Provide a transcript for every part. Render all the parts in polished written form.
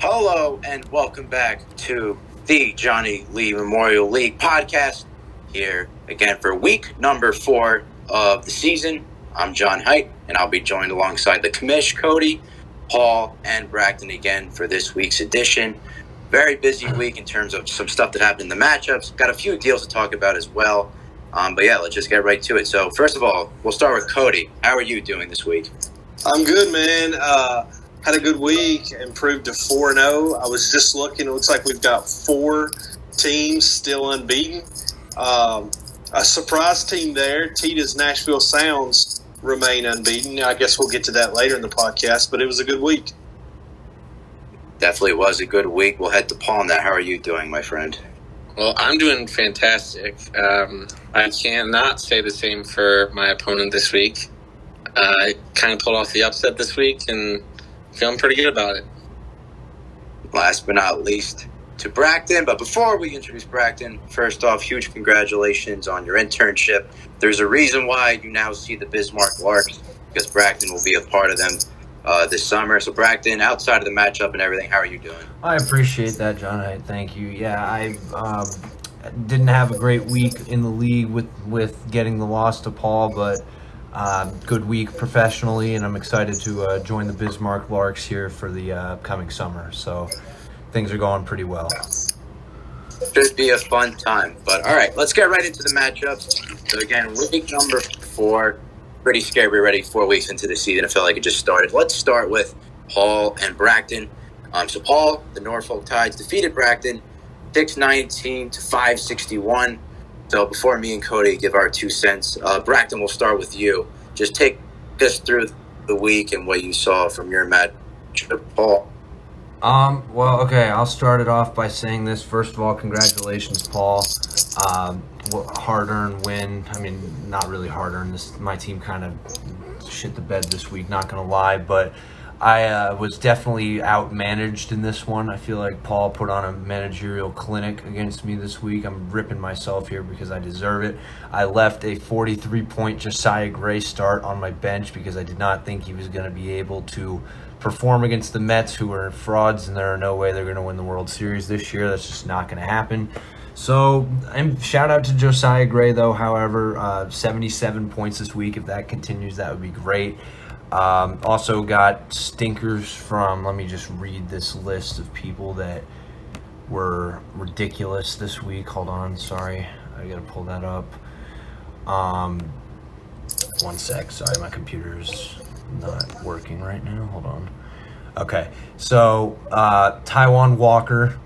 Hello and welcome back to the Johnny Lee Memorial League podcast. Here again for week number 4 of the season. I'm John Height, and I'll be joined alongside the commish, Cody, Paul, and Bracton again for this week's edition. Very busy week in terms of some stuff that happened in the matchups. Got a few deals to talk about as well. But yeah, let's just get right to it. So first of all, we'll start with Cody. How are you doing this week? I'm good, man. Had a good week, improved to 4-0. I was just looking. It looks like we've got 4 teams still unbeaten. A surprise team there. Tita's Nashville Sounds remain unbeaten. I guess we'll get to that later in the podcast, but it was a good week. Definitely was a good week. We'll head to Paul on that. How are you doing, my friend? Well, I'm doing fantastic. I cannot say the same for my opponent this week. I kind of pulled off the upset this week and feeling pretty good about it. Last but not least, to Bracton. But before we introduce Bracton, first off, huge congratulations on your internship. There's a reason why you now see the Bismarck Larks, because Bracton will be a part of them this summer. So Bracton, outside of the matchup and everything, how are you doing? I appreciate that, John. Thank you. Yeah, I didn't have a great week in the league with getting the loss to Paul, but good week professionally, and I'm excited to join the Bismarck Larks here for the upcoming summer. So things are going pretty well. Should be a fun time. But all right, let's get right into the matchups. So again, week number 4. Pretty scary. We're already 4 weeks into the season. I felt like it just started. Let's start with Paul and Bracton. So Paul, the Norfolk Tides, defeated Bracton 619 to 561. So before me and Cody give our 2 cents, Bracton, we'll start with you. Just take us through the week and what you saw from your matchup, Paul. Well, okay, I'll start it off by saying this. First of all, congratulations, Paul. Hard-earned win. I mean, not really hard-earned. My team kind of shit the bed this week, not going to lie, but I was definitely outmanaged in this one. I feel like Paul put on a managerial clinic against me this week. I'm ripping myself here because I deserve it. I left a 43-point Josiah Gray start on my bench because I did not think he was going to be able to perform against the Mets, who are frauds, and there are no way they're going to win the World Series this year. That's just not going to happen. So, shout out to Josiah Gray, though. However, 77 points this week. If that continues, that would be great. Also got stinkers from, let me just read this list of people that were ridiculous this week. Hold on, sorry. I gotta pull that up. 1 sec, sorry, my computer's not working right now. Hold on. Okay, so Taiwan Walker,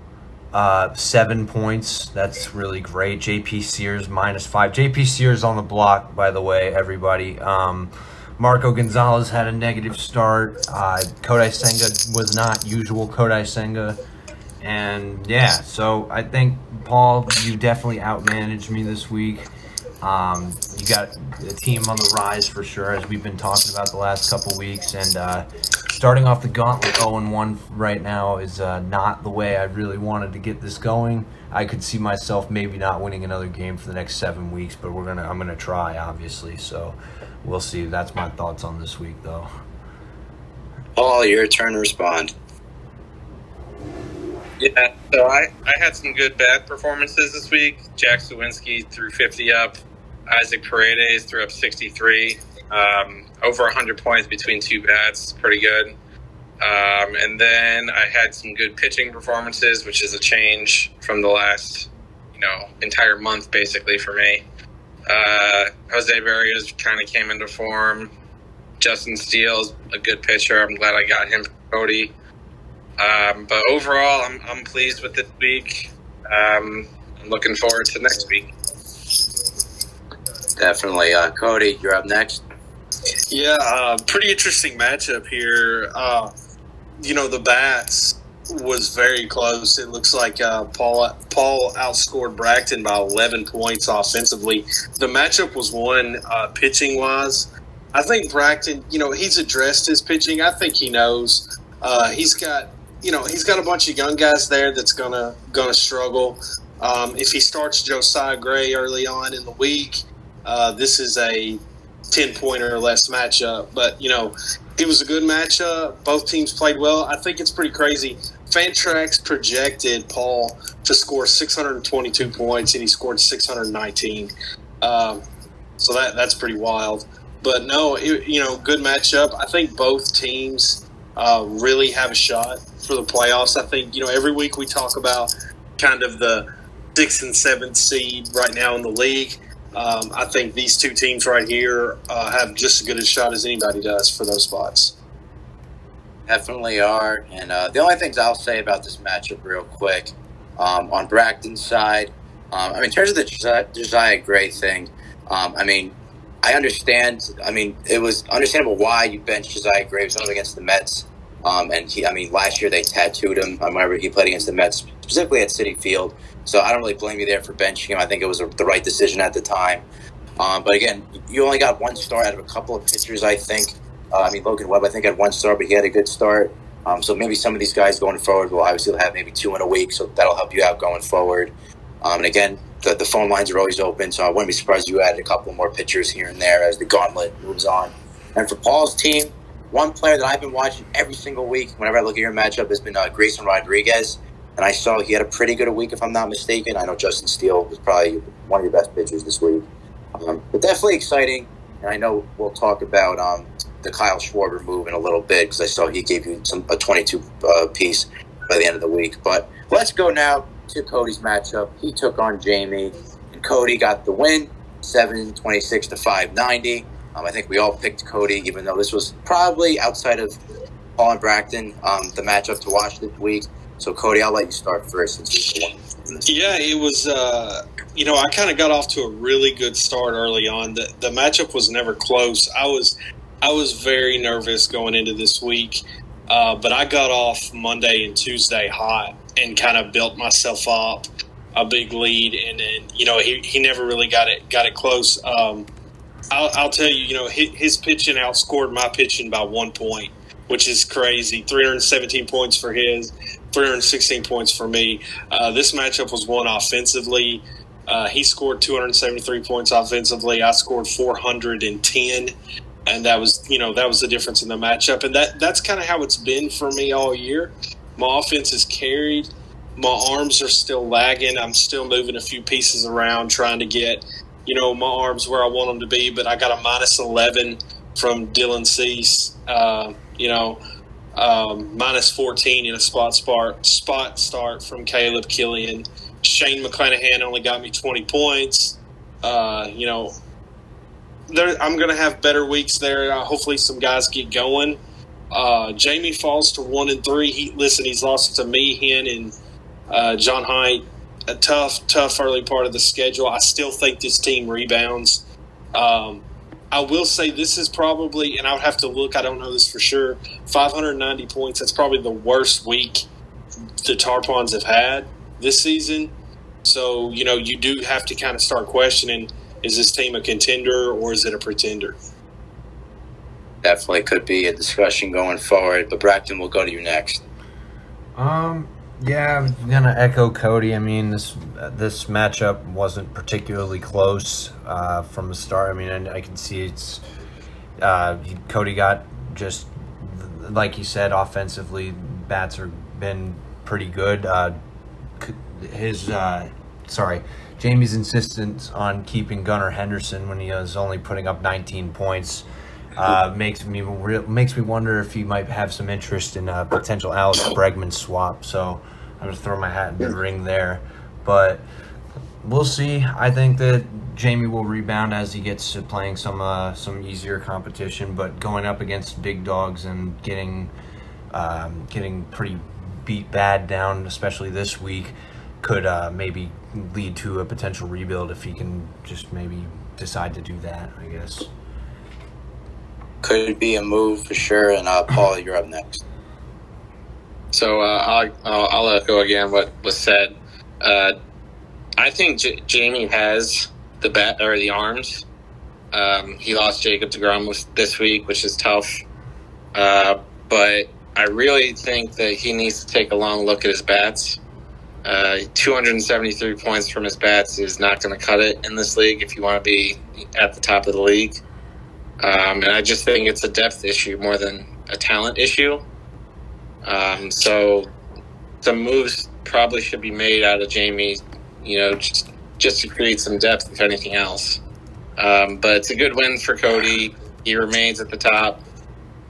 7 points. That's really great. JP Sears, -5. JP Sears on the block, by the way, everybody. Marco Gonzalez had a negative start. Kodai Senga was not usual Kodai Senga. And yeah, so I think, Paul, you definitely outmanaged me this week. You got a team on the rise for sure, as we've been talking about the last couple weeks. And starting off the gauntlet 0-1 right now is not the way I really wanted to get this going. I could see myself maybe not winning another game for the next 7 weeks, but I'm gonna try, obviously. So we'll see. That's my thoughts on this week, though. Paul, your turn to respond. Yeah, so I had some good bad performances this week. Jack Sawinski threw 50 up. Isaac Paredes threw up 63. Over 100 points between 2 bats. Pretty good. And then I had some good pitching performances, which is a change from the last, entire month, basically, for me. Jose Barrios kind of came into form. Justin Steele's a good pitcher. I'm glad I got him for Cody. But overall, I'm pleased with this week. I'm looking forward to next week. Definitely. Cody, you're up next. Yeah, pretty interesting matchup here. The bats was very close. It looks like Paul outscored Bracton by 11 points offensively. The matchup was won pitching-wise. I think Bracton, he's addressed his pitching. I think he knows. He's got a bunch of young guys there that's gonna struggle. If he starts Josiah Gray early on in the week, this is a 10-point or less matchup. But, it was a good matchup. Both teams played well. I think it's pretty crazy. Fantrax projected Paul to score 622 points, and he scored 619. So that's pretty wild. But no, good matchup. I think both teams really have a shot for the playoffs. I think, every week we talk about kind of the 6th and 7th seed right now in the league. I think these two teams right here have just as good a shot as anybody does for those spots. Definitely are. And the only things I'll say about this matchup real quick, on Bracton's side, in terms of the Josiah Gray thing, I understand. It was understandable why you benched Josiah Gray. It was against the Mets. And last year they tattooed him. I remember he played against the Mets, specifically at Citi Field. So I don't really blame you there for benching him. I think it was the right decision at the time. But again, you only got one start out of a couple of pitchers, I think. Logan Webb, I think, had one start, but he had a good start. So maybe some of these guys going forward will obviously have maybe 2 in a week, so that'll help you out going forward. And again, the phone lines are always open, so I wouldn't be surprised if you added a couple more pitchers here and there as the gauntlet moves on. And for Paul's team, one player that I've been watching every single week whenever I look at your matchup has been Grayson Rodriguez. And I saw he had a pretty good week, if I'm not mistaken. I know Justin Steele was probably one of your best pitchers this week. But definitely exciting. And I know we'll talk about the Kyle Schwarber move in a little bit because I saw he gave you a 22 piece by the end of the week. But let's go now to Cody's matchup. He took on Jamie, and Cody got the win, 726 to 590. I think we all picked Cody, even though this was probably outside of Paul and Bracton, the matchup to watch this week. So, Cody, I'll let you start first since you're the one. Yeah, it was, I kind of got off to a really good start early on. The matchup was never close. I was very nervous going into this week, but I got off Monday and Tuesday hot and kind of built myself up a big lead, and then, he never really got it close. I'll tell you, his pitching outscored my pitching by 1 point, which is crazy. 317 points for his, 316 points for me. This matchup was won offensively. He scored 273 points offensively. I scored 410, and that was the difference in the matchup. And that's kind of how it's been for me all year. My offense is carried. My arms are still lagging. I'm still moving a few pieces around, trying to get my arms where I want them to be. But I got a minus 11 from Dylan Cease. Minus 14 in a spot start from Caleb Killian. Shane McClanahan only got me 20 points. I'm going to have better weeks there. Hopefully some guys get going. Jamie falls to 1-3. He's lost to Meehan and John Haidt. A tough early part of the schedule. I still think this team rebounds. I will say this is probably, and I would have to look, I don't know this for sure, 590 points. That's probably the worst week the Tarpons have had this season. So, you do have to kind of start questioning, is this team a contender or is it a pretender? Definitely could be a discussion going forward, but Bracton, we'll go to you next. Yeah, I'm gonna echo Cody. This matchup wasn't particularly close from the start. I can see it's Cody got just like you said, offensively, bats have been pretty good. Jamie's insistence on keeping Gunnar Henderson when he was only putting up 19 points makes me wonder if he might have some interest in a potential Alex Bregman swap. So I'm going to throw my hat in the ring there. But we'll see. I think that Jamie will rebound as he gets to playing some easier competition. But going up against big dogs and getting pretty beat bad down, especially this week, could maybe lead to a potential rebuild if he can just maybe decide to do that, I guess. Could be a move for sure. And Paul, you're up next. So I'll echo again what was said. I think Jamie has the bat or the arms. He lost Jacob deGrom this week, which is tough. But I really think that he needs to take a long look at his bats. 273 points from his bats is not going to cut it in this league if you want to be at the top of the league. And I just think it's a depth issue more than a talent issue. So some moves probably should be made out of Jamie, just to create some depth, if anything else. But it's a good win for Cody. He remains at the top.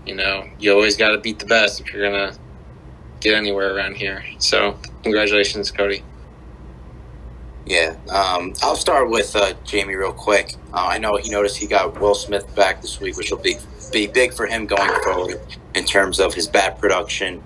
You always got to beat the best if you're going to get anywhere around here. So congratulations, Cody. Yeah, I'll start with Jamie real quick. I know he noticed he got Will Smith back this week, which will be big for him going forward in terms of his bat production.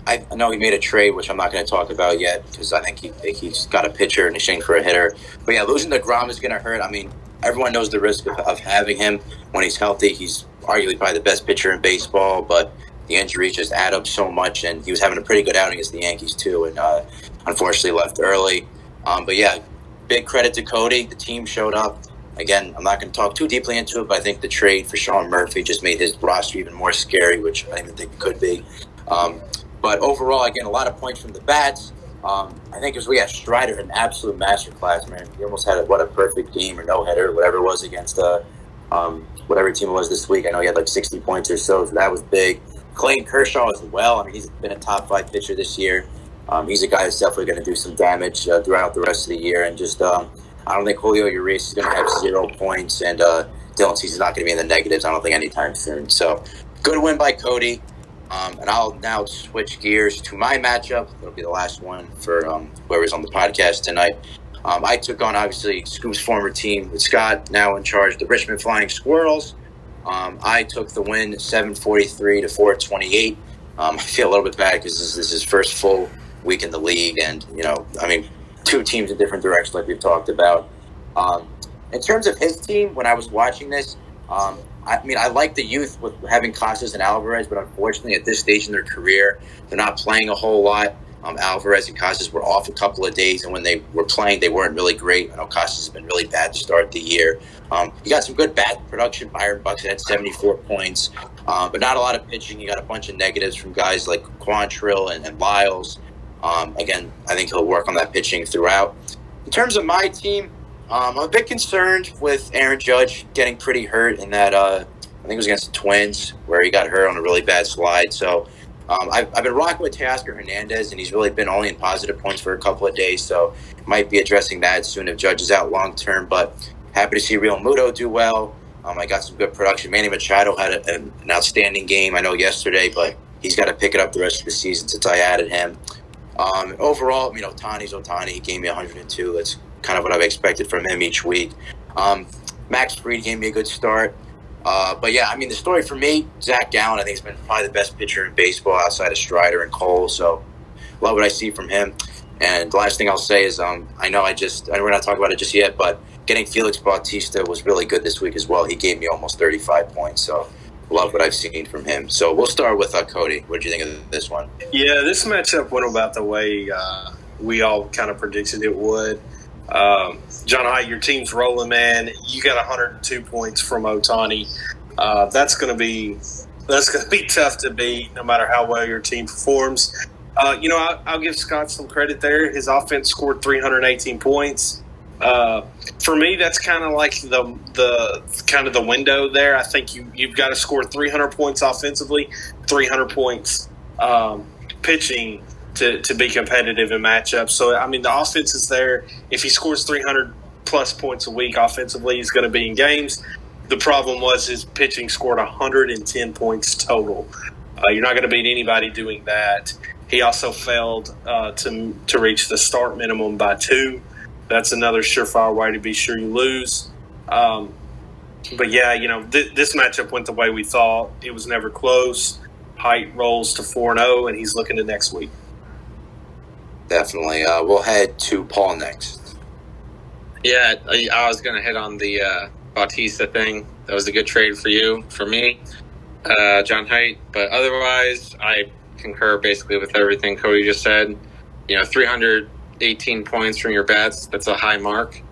I know he made a trade, which I'm not going to talk about yet because I think he's got a pitcher in exchange for a hitter. But yeah, losing DeGrom is going to hurt. I mean, everyone knows the risk of having him when he's healthy. He's arguably probably the best pitcher in baseball, but the injuries just add up so much, and he was having a pretty good outing against the Yankees too, and unfortunately left early. But yeah, big credit to Cody. The team showed up. Again, I'm not going to talk too deeply into it, but I think the trade for Sean Murphy just made his roster even more scary, which I didn't even think it could be. But overall, again, a lot of points from the bats. I think we had Strider, an absolute masterclass, man. He almost had a perfect game or no-hitter, or whatever it was against whatever team it was this week. I know he had like 60 points or so that was big. Clayton Kershaw as well. I mean, he's been a top 5 pitcher this year. He's a guy that's definitely going to do some damage throughout the rest of the year. And just, I don't think Julio Urias is going to have 0 points, and Dylan Cease is not going to be in the negatives, I don't think, anytime soon. So, good win by Cody. And I'll now switch gears to my matchup. It'll be the last one for whoever's on the podcast tonight. I took on, obviously, Scoop's former team with Scott, now in charge, the Richmond Flying Squirrels. I took the win 743 to 428. I feel a little bit bad because this is his first full week in the league, and two teams in different directions like we've talked about. In terms of his team, when I was watching this, I like the youth with having Casas and Alvarez, but unfortunately at this stage in their career, they're not playing a whole lot. Alvarez and Casas were off a couple of days, and when they were playing, they weren't really great. I know Casas has been really bad to start the year. You got some good bat production. Byron Buxton had 74 points, but not a lot of pitching. You got a bunch of negatives from guys like Quantrill and Lyles. Again, I think he'll work on that pitching throughout. In terms of my team, I'm a bit concerned with Aaron Judge getting pretty hurt in that, I think it was against the Twins, where he got hurt on a really bad slide. So I've been rocking with Teoscar Hernandez, and he's really been only in positive points for a couple of days. So might be addressing that soon if Judge is out long term. But happy to see Real Muto do well. I got some good production. Manny Machado had an outstanding game, I know, yesterday, but he's got to pick it up the rest of the season since I added him. Overall, Ohtani's Ohtani. He gave me 102. That's kind of what I've expected from him each week. Max Fried gave me a good start. But yeah, the story for me, Zach Gallen, I think, has been probably the best pitcher in baseball outside of Strider and Cole. So love what I see from him. And the last thing I'll say is, I know we're not talking about it just yet, but getting Felix Bautista was really good this week as well. He gave me almost 35 points. So love what I've seen from him. So we'll start with Cody. What did you think of this one? Yeah, this matchup went about the way we all kind of predicted it would. John Height, your team's rolling, man. You got 102 points from Ohtani. That's going to be tough to beat, no matter how well your team performs. I'll give Scott some credit there. His offense scored 318 points. For me, that's kind of like the window there. I think you've got to score 300 points offensively, 300 points pitching to be competitive in matchups. So, the offense is there. If he scores 300-plus points a week offensively, he's going to be in games. The problem was his pitching scored 110 points total. You're not going to beat anybody doing that. He also failed to reach the start minimum by 2. That's another surefire way to be sure you lose. But, yeah, this matchup went the way we thought. It was never close. Height rolls to 4-0, and he's looking to next week. Definitely. We'll head to Paul next. Yeah, I was going to hit on the Bautista thing. That was a good trade for you, for me, John Height. But otherwise, I concur basically with everything Cody just said. 318 points from your bats, that's a high mark.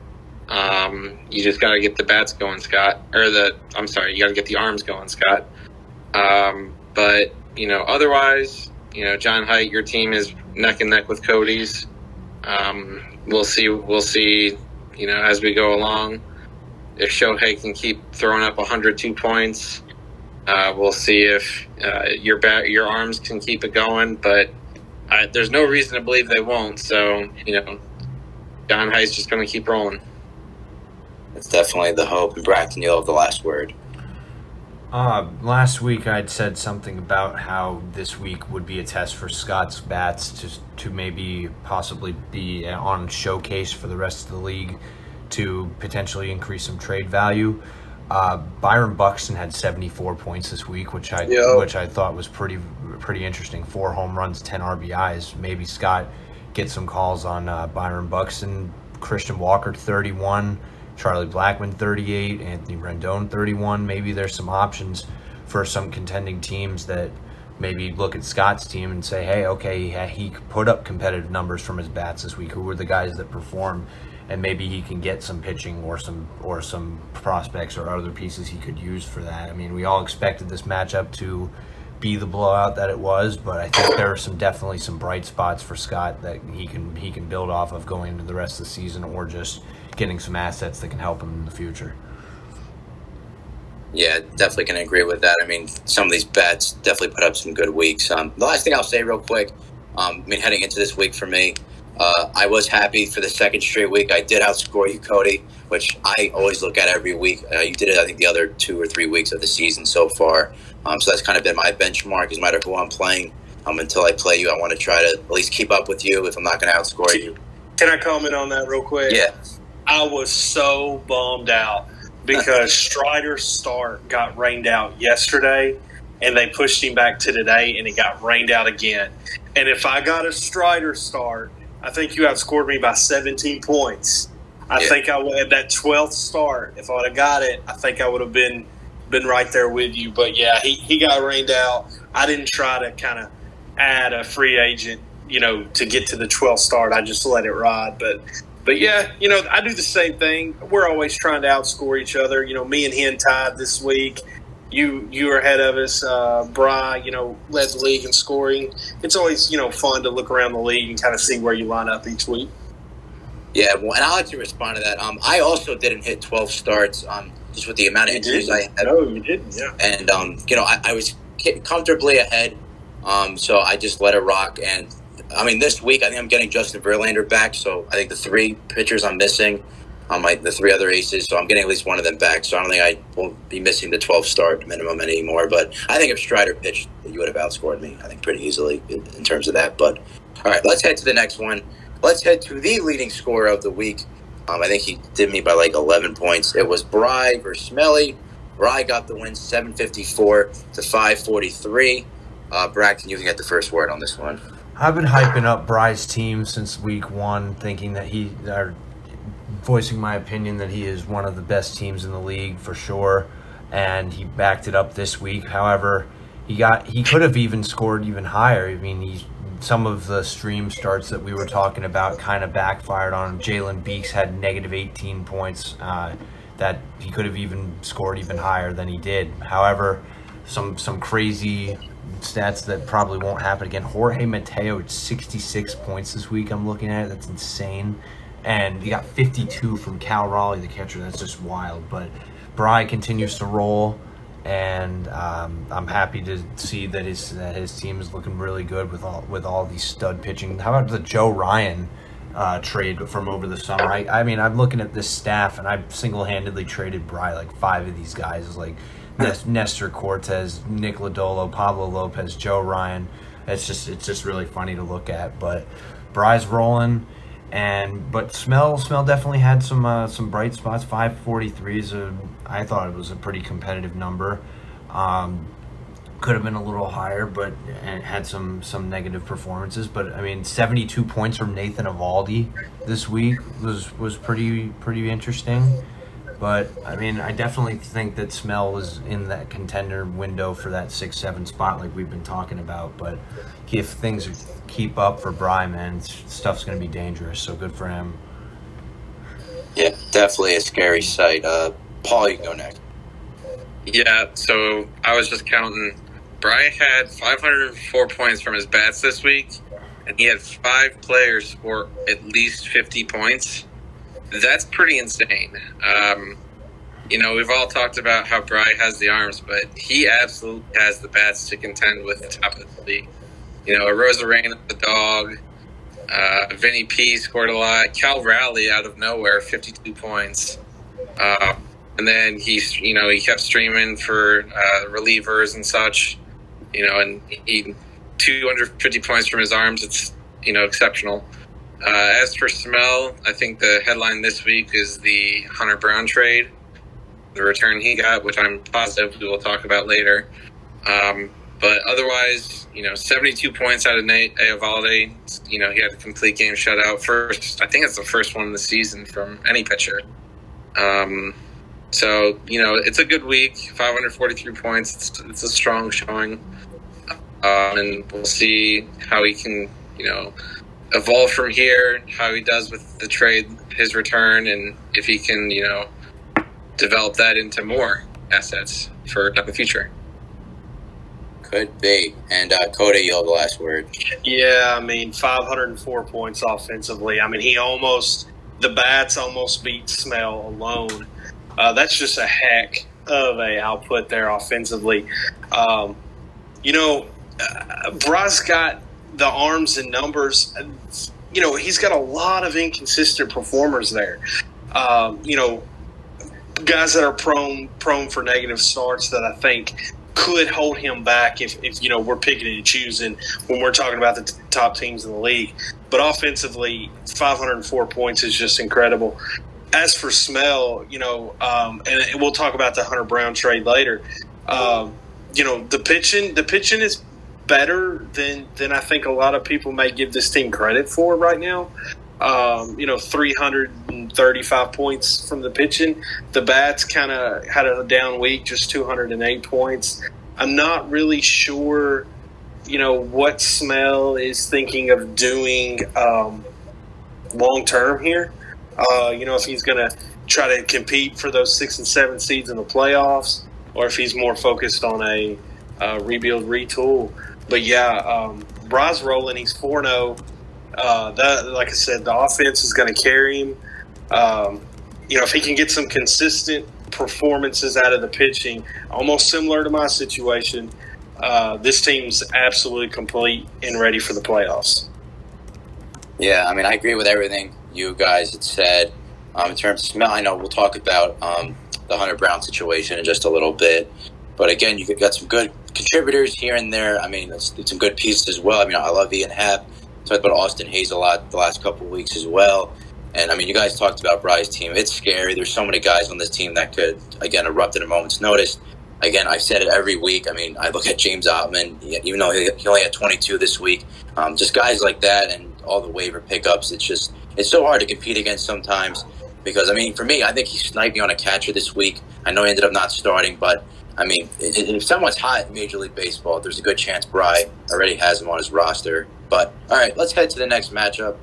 You just got to get the bats going, Scott. You got to get the arms going, Scott. But, otherwise, John Height, your team is neck and neck with Cody's. We'll see, as we go along. If Shohei can keep throwing up 102 points, we'll see if your arms can keep it going. But there's no reason to believe they won't. So, John Heiss just going to keep rolling. That's definitely the hope. And Braxton, you'll have the last word. Last week I'd said something about how this week would be a test for Scott's bats to maybe possibly be on showcase for the rest of the league to potentially increase some trade value. Byron Buxton had 74 points this week, which I thought was pretty interesting. 4 home runs, 10 RBIs. Maybe Scott gets some calls on Byron Buxton. Christian Walker 31. Charlie Blackmon 38, Anthony Rendon 31. Maybe there's some options for some contending teams that maybe look at Scott's team and say, hey, okay, he put up competitive numbers from his bats this week. Who were the guys that performed? And maybe he can get some pitching or some prospects or other pieces he could use for that. I mean, we all expected this matchup to be the blowout that it was, but I think there are definitely some bright spots for Scott that he can build off of going into the rest of the season, or just getting some assets that can help him in the future. Yeah, definitely can agree with that. I mean, some of these bats definitely put up some good weeks. The last thing I'll say real quick, heading into this week for me, I was happy for the second straight week. I did outscore you, Cody, which I always look at every week. You did it, I think, the other 2 or 3 weeks of the season so far. So that's kind of been my benchmark, no matter who I'm playing. Until I play you, I want to try to at least keep up with you if I'm not going to outscore you. Can I comment on that real quick? Yeah. I was so bummed out because Strider's start got rained out yesterday, and they pushed him back to today, and it got rained out again. And if I got a Strider start, I think you outscored me by 17 points. I think I would have that 12th start. If I would have got it, I think I would have been right there with you. But, yeah, he got rained out. I didn't try to kind of add a free agent, to get to the 12th start. I just let it ride. But yeah, I do the same thing. We're always trying to outscore each other. Me and Hen tied this week. You were ahead of us. Bry, led the league in scoring. It's always, fun to look around the league and kind of see where you line up each week. Yeah, well, and I'll let you respond to that. I also didn't hit 12 starts just with the amount of injuries I had. No, you didn't, yeah. And, I was comfortably ahead, so I just let it rock. And, this week I think I'm getting Justin Verlander back, so I think the 3 pitchers I'm missing, the 3 other aces, so I'm getting at least one of them back. So I don't think I will be missing the 12 start minimum anymore. But I think if Strider pitched, you would have outscored me, I think, pretty easily in terms of that. But, all right, let's head to the next one. Let's head to the leading scorer of the week. I think he did me by like 11 points. It was Bry versus Smelly. Bry got the win 754 to 543. Braxton, you can get the first word on this one. I've been hyping up Bry's team since week 1, thinking that voicing my opinion that he is one of the best teams in the league for sure, and he backed it up this week. However, he could have even scored even higher. Some of the stream starts that we were talking about kind of backfired on him. Jalen Beeks had negative 18 points. That he could have even scored even higher than he did. However, some crazy stats that probably won't happen again. Jorge Mateo at 66 points this week. I'm looking at it. That's insane. And he got 52 from Cal Raleigh, the catcher. That's just wild. But Bry continues to roll, and I'm happy to see that his team is looking really good with all these stud pitching. How about the Joe Ryan trade from over the summer? I'm looking at this staff, and I've single-handedly traded Bry like 5 of these guys, like Nestor Cortez, Nick Lodolo, Pablo Lopez, Joe Ryan. It's just really funny to look at. But Bry's rolling. But Smell definitely had some bright spots. 543 I thought it was a pretty competitive number. Could have been a little higher, but and had some negative performances. But 72 points from Nathan Eovaldi this week was pretty interesting. But I definitely think that Smell is in that contender window for that 6-7 spot like we've been talking about. But if things keep up for Bry, man, stuff's going to be dangerous. So good for him. Yeah, definitely a scary sight. Paul, you can go next. Yeah, so I was just counting. Bry had 504 points from his bats this week, and he had 5 players score at least 50 points. That's pretty insane. We've all talked about how Bry has the arms, but he absolutely has the bats to contend with the top of the league. Arozarena, the dog. Vinny P scored a lot. Cal Raleigh out of nowhere, 52 points. And then he kept streaming for relievers and such. And he 250 points from his arms. It's exceptional. As for Smell, I think the headline this week is the Hunter Brown trade, the return he got, which I'm positive we will talk about later. But otherwise, 72 points out of Nate Eovaldi. He had a complete game shutout. I think it's the first one of the season from any pitcher. So, it's a good week. 543 points. It's a strong showing. And we'll see how he can, evolve from here, how he does with the trade, his return, and if he can, develop that into more assets for the future. Could be. And Cody, you'll have the last word. Yeah, 504 points offensively. The bats almost beat Smell alone. That's just a heck of a output there offensively. Bryce got the arms and numbers. He's got a lot of inconsistent performers there. Guys that are prone for negative starts that I think could hold him back if we're picking and choosing when we're talking about the top teams in the league. But offensively, 504 points is just incredible. As for Smell, and we'll talk about the Hunter Brown trade later. The pitching is better than I think a lot of people may give this team credit for right now. 335 points from the pitching. The bats kind of had a down week, just 208 points. I'm not really sure, what Smell is thinking of doing long term here. If he's going to try to compete for those 6 and 7 seeds in the playoffs, or if he's more focused on a rebuild, retool. But yeah, Bry's rolling. He's 4-0. Like I said, the offense is going to carry him. If he can get some consistent performances out of the pitching, almost similar to my situation, this team's absolutely complete and ready for the playoffs. Yeah, I agree with everything you guys had said. In terms of Smell, I know we'll talk about the Hunter Brown situation in just a little bit. But again, you got some good contributors here and there. It's some good pieces as well. I love Ian Happ. Talked about Austin Hayes a lot the last couple of weeks as well. And, you guys talked about Bry's team. It's scary. There's so many guys on this team that could, again, erupt at a moment's notice. Again, I've said it every week. I look at James Ottman, even though he only had 22 this week. Just guys like that and all the waiver pickups. It's so hard to compete against sometimes because, for me, I think he sniped me on a catcher this week. I know he ended up not starting, but, if someone's hot in Major League Baseball, there's a good chance Bry already has him on his roster. But, all right, let's head to the next matchup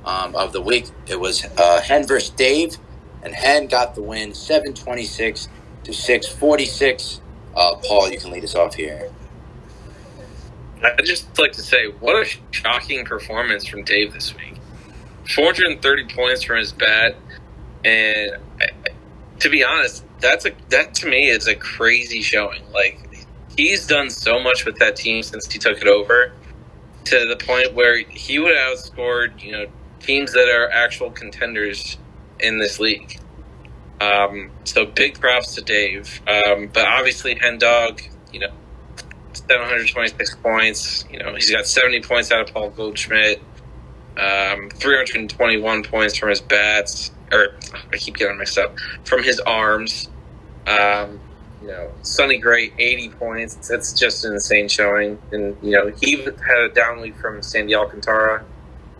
of the week. It was Hen versus Dave, and Hen got the win 726 to 646. Paul, you can lead us off here. I'd just like to say, what a shocking performance from Dave this week. 430 points from his bat, and to be honest, that to me is a crazy showing. He's done so much with that team since he took it over, to the point where he would have outscored, teams that are actual contenders in this league. So big props to Dave. But obviously, Hen Dog, 726 points. He's got 70 points out of Paul Goldschmidt, 321 points from his bats. Or I keep getting mixed up. From his arms. Sonny Gray, 80 points. That's just an insane showing. And, he even had a down week from Sandy Alcantara.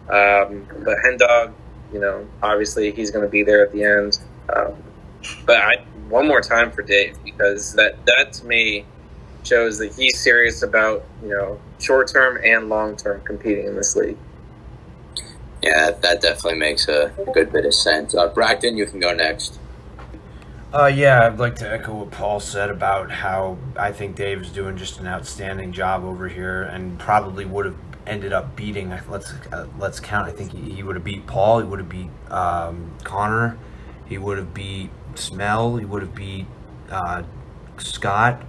But Hen Dog, obviously he's going to be there at the end. But one more time for Dave, because that to me shows that he's serious about, short-term and long-term competing in this league. Yeah, that definitely makes a good bit of sense. Bracton, you can go next. I'd like to echo what Paul said about how I think Dave's doing just an outstanding job over here, and probably would have ended up beating. Let's count. I think he would have beat Paul. He would have beat Connor. He would have beat Smell. He would have beat Scott,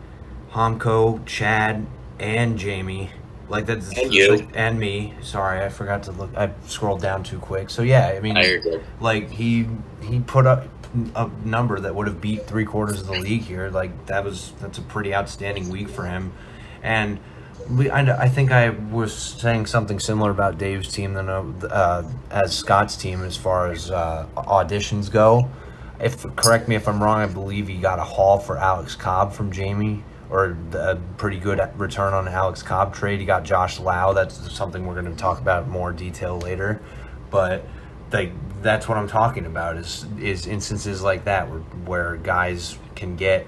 Homko, Chad, and Jamie. Like that's And you. like, and me. Sorry, I forgot to look. I scrolled down too quick. So yeah, I mean, You're good. like he put up a number that would have beat 3/4 of the league here. Like that's a pretty outstanding week for him, and I think I was saying something similar about Dave's team than as Scott's team as far as auditions go. Correct me if I'm wrong, I believe he got a haul for Alex Cobb from Jamie, or a pretty good return on Alex Cobb trade. He got Josh Lau. That's something we're going to talk about in more detail later, but that's what I'm talking about is instances like that where guys can get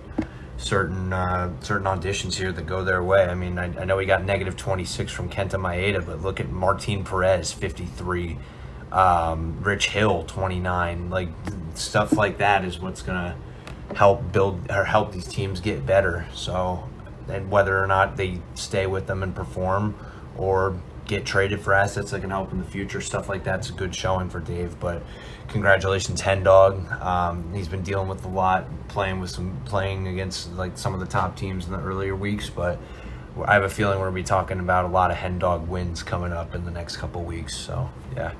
certain auditions here that go their way. I mean, I know he got negative 26 from Kenta Maeda, but look at Martin Perez, 53, Rich Hill, 29. Like stuff like that is what's gonna help these teams get better. So, and whether or not they stay with them and perform or get traded for assets that can help in the future, stuff like that's a good showing for Dave. But congratulations, Hen Dog. He's been dealing with a lot, playing against like some of the top teams in the earlier weeks, but I have a feeling we're gonna be talking about a lot of Hen Dog wins coming up in the next couple weeks. So yeah.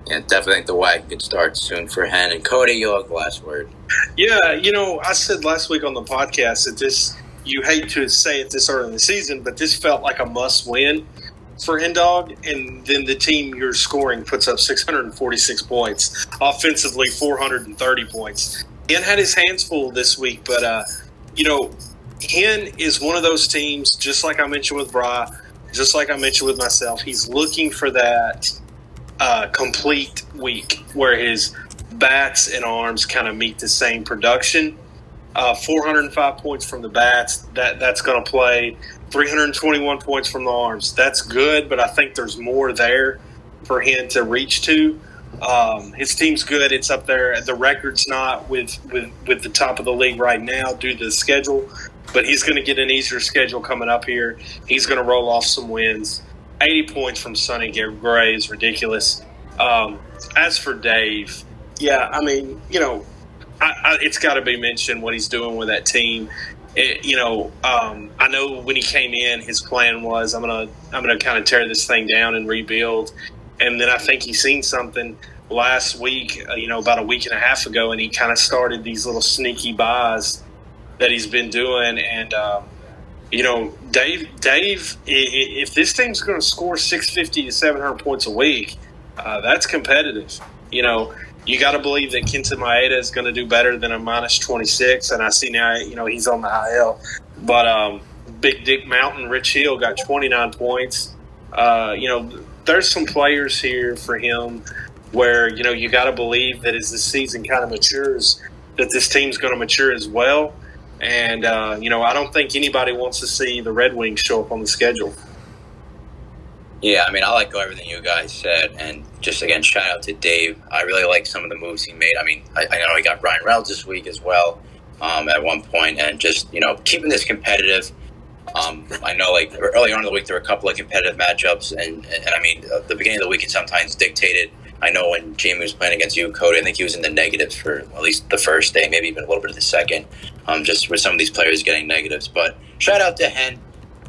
Yeah, definitely think the wagon could start soon for Hen. And Cody, you'll have the last word. Yeah, I said last week on the podcast that this, you hate to say it this early in the season, but this felt like a must-win for Hen Dog, and then the team you're scoring puts up 646 points. Offensively, 430 points. Hen had his hands full this week, but, Hen is one of those teams, just like I mentioned with Bri, just like I mentioned with myself, he's looking for that complete week where his bats and arms kind of meet the same production. 405 points from the bats, that's going to play. 321 points from the arms. That's good, but I think there's more there for him to reach to. His team's good. It's up there. The record's not with the top of the league right now due to the schedule, but he's going to get an easier schedule coming up here. He's going to roll off some wins. 80 points from Sonny Gray is ridiculous. As for Dave, yeah, I mean, it's got to be mentioned what he's doing with that team. I know when he came in, his plan was I'm gonna kind of tear this thing down and rebuild. And then I think he seen something last week, about a week and a half ago, and he kind of started these little sneaky buys that he's been doing. And Dave, if this team's going to score 650 to 700 points a week, that's competitive. You got to believe that Kenta Maeda is going to do better than a minus 26, and I see now, he's on the IL. But Big Dick Mountain, Rich Hill got 29 points. There's some players here for him where, you got to believe that as the season kind of matures, that this team's going to mature as well. And, I don't think anybody wants to see the Red Wings show up on the schedule. Yeah, I mean, I like everything you guys said, and just, again, shout out to Dave. I really like some of the moves he made. I mean, I know he got Brian Reynolds this week as well at one point, and just, keeping this competitive. I know, like, early on in the week, there were a couple of competitive matchups, and I mean, the beginning of the week, it sometimes dictated. I know when Jamie was playing against you, Cody, I think he was in the negatives for at least the first day, maybe even a little bit of the second, just with some of these players getting negatives. But shout out to Hen.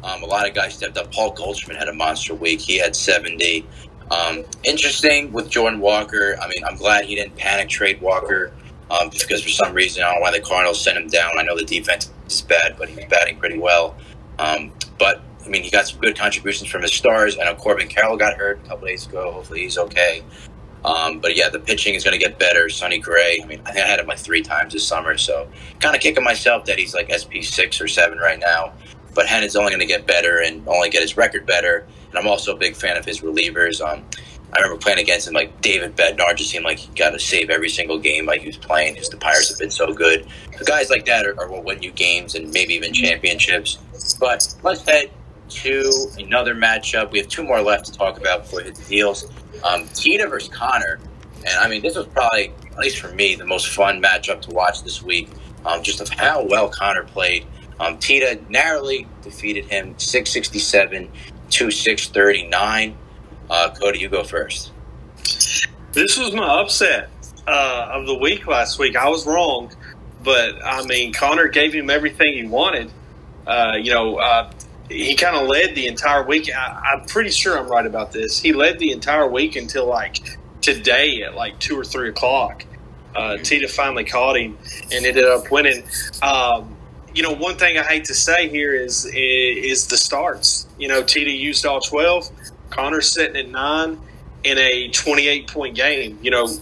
A lot of guys stepped up. Paul Goldschmidt had a monster week. He had 70. Interesting with Jordan Walker. I mean, I'm glad he didn't panic trade Walker because for some reason, I don't know why the Cardinals sent him down. I know the defense is bad, but he's batting pretty well. But, I mean, he got some good contributions from his stars. I know Corbin Carroll got hurt a couple days ago. Hopefully he's okay. But, yeah, the pitching is going to get better. Sonny Gray, I mean, I think I had him like 3 times this summer. So kind of kicking myself that he's like SP 6 or 7 right now. But Hen is only going to get better and only get his record better. And I'm also a big fan of his relievers. I remember playing against him, like David Bednar just seemed like he got to save every single game like he was playing because the Pirates have been so good. The guys like that are what win you games and maybe even championships. But let's head to another matchup. We have 2 more left to talk about before we hit the deals. Tita versus Connor. And, I mean, this was probably, at least for me, the most fun matchup to watch this week, just of how well Connor played. Tita narrowly defeated him 667 to 639. Cody, you go first. This was my upset of the week last week. I was wrong, but I mean, Connor gave him everything he wanted. he kind of led the entire week. I'm pretty sure I'm right about this. He led the entire week until like today at like 2 or 3 o'clock. Tita finally caught him and ended up winning. One thing I hate to say here is the starts. Tita used all 12. Connor's sitting at 9 in a 28-point game.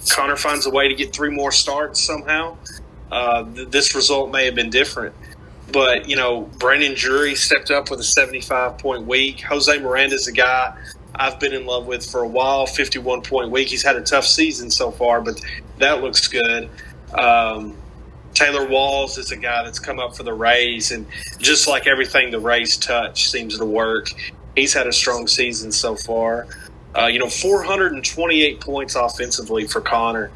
Connor finds a way to get 3 more starts somehow. This result may have been different. But, Brandon Drury stepped up with a 75-point week. Jose Miranda's a guy I've been in love with for a while, 51-point week. He's had a tough season so far, but that looks good. Taylor Walls is a guy that's come up for the Rays, and just like everything the Rays touch seems to work. He's had a strong season so far. 428 points offensively for Connor.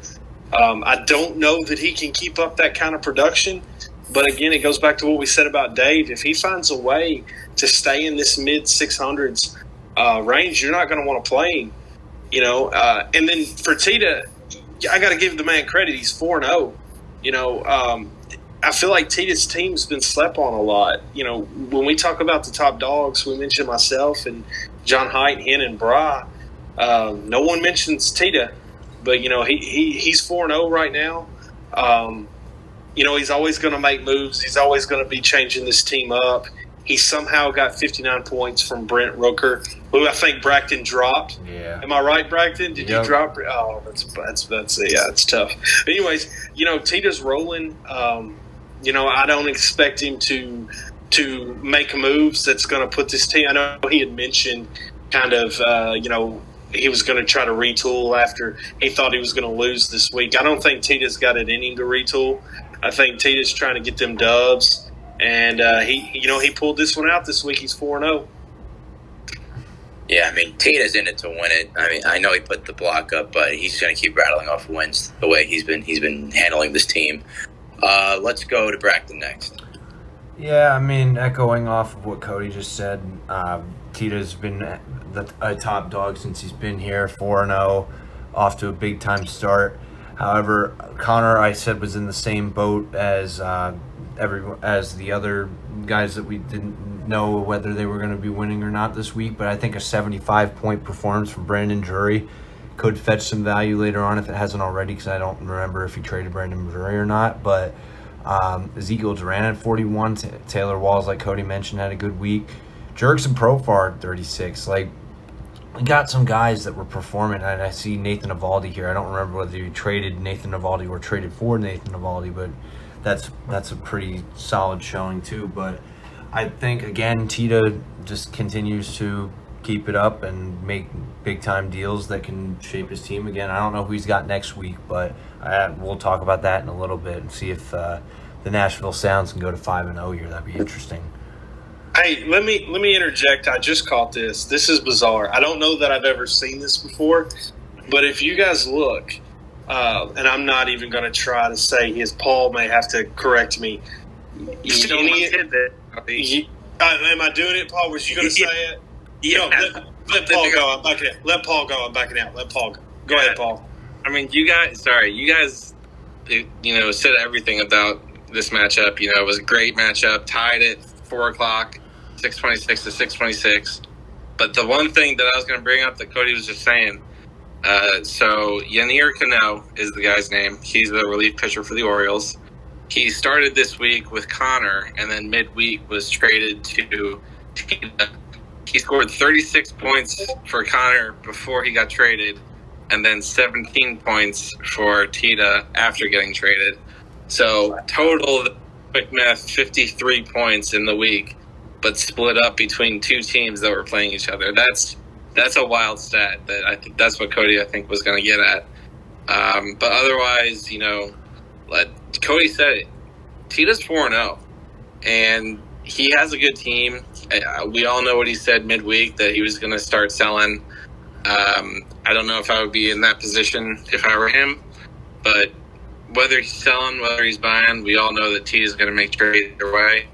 I don't know that he can keep up that kind of production, but again, it goes back to what we said about Dave. If he finds a way to stay in this mid-600s range, you're not going to want to play him. And then for Tita, I got to give the man credit. He's 4-0. I feel like Tita's team's been slept on a lot. When we talk about the top dogs, we mention myself and John Height, Hen, and Bra. No one mentions Tita, but he's 4-0 right now. He's always going to make moves. He's always going to be changing this team up. He somehow got 59 points from Brent Rooker, who I think Bracton dropped. Yeah. Am I right, Bracton? Did you drop? Oh, it's tough. But anyways, Tita's rolling. I don't expect him to make moves that's going to put this team. I know he had mentioned kind of, he was going to try to retool after he thought he was going to lose this week. I don't think Tita's got it in him to retool. I think Tita's trying to get them dubs. And he pulled this one out this week. He's 4-0. Yeah, Tita's in it to win it. I know he put the block up, but he's going to keep rattling off wins the way he's been handling this team. Let's go to Bracton next. Yeah, echoing off of what Cody just said, Tita's been a top dog since he's been here, 4-0, off to a big time start. However, Connor, I said, was in the same boat as the other guys that we didn't know whether they were going to be winning or not this week. But I think a 75-point performance from Brandon Drury could fetch some value later on if it hasn't already, because I don't remember if he traded Brandon Drury or not. But Ezekiel Duran at 41, Taylor Walls, like Cody mentioned, had a good week. Jerks and Profar at 36. We got some guys that were performing, and I see Nathan Eovaldi here. I don't remember whether you traded Nathan Eovaldi or traded for Nathan Eovaldi, but that's a pretty solid showing too. But I think, again, Tita just continues to keep it up and make big-time deals that can shape his team again. I don't know who he's got next week, but we'll talk about that in a little bit and see if the Nashville Sounds can go to 5-0 here. That'd be interesting. Hey, let me interject. I just caught this. This is bizarre. I don't know that I've ever seen this before, but if you guys look, and I'm not even going to try to say his. Paul may have to correct me. Am I doing it, Paul? Was you going to say it? Yeah. No, let Paul go. I'm backing out. Let Paul go. I'm backing out. Let Paul go. Go ahead, Paul. You guys said everything about this matchup. It was a great matchup, tied at 4 o'clock, 626 to 626. But the one thing that I was going to bring up that Cody was just saying, so Yennier Cano is the guy's name. He's the relief pitcher for the Orioles. He started this week with Connor, and then midweek was traded to Tita. He scored 36 points for Connor before he got traded, and then 17 points for Tita after getting traded. So total, quick math, 53 points in the week, but split up between 2 teams that were playing each other. That's a wild stat. That I think that's what Cody, I think, was going to get at. But otherwise, like Cody said, it, Tita's 4-0, and he has a good team. We all know what he said midweek, that he was going to start selling. I don't know if I would be in that position if I were him, but whether he's selling, whether he's buying, we all know that Tita's going to make trade either way.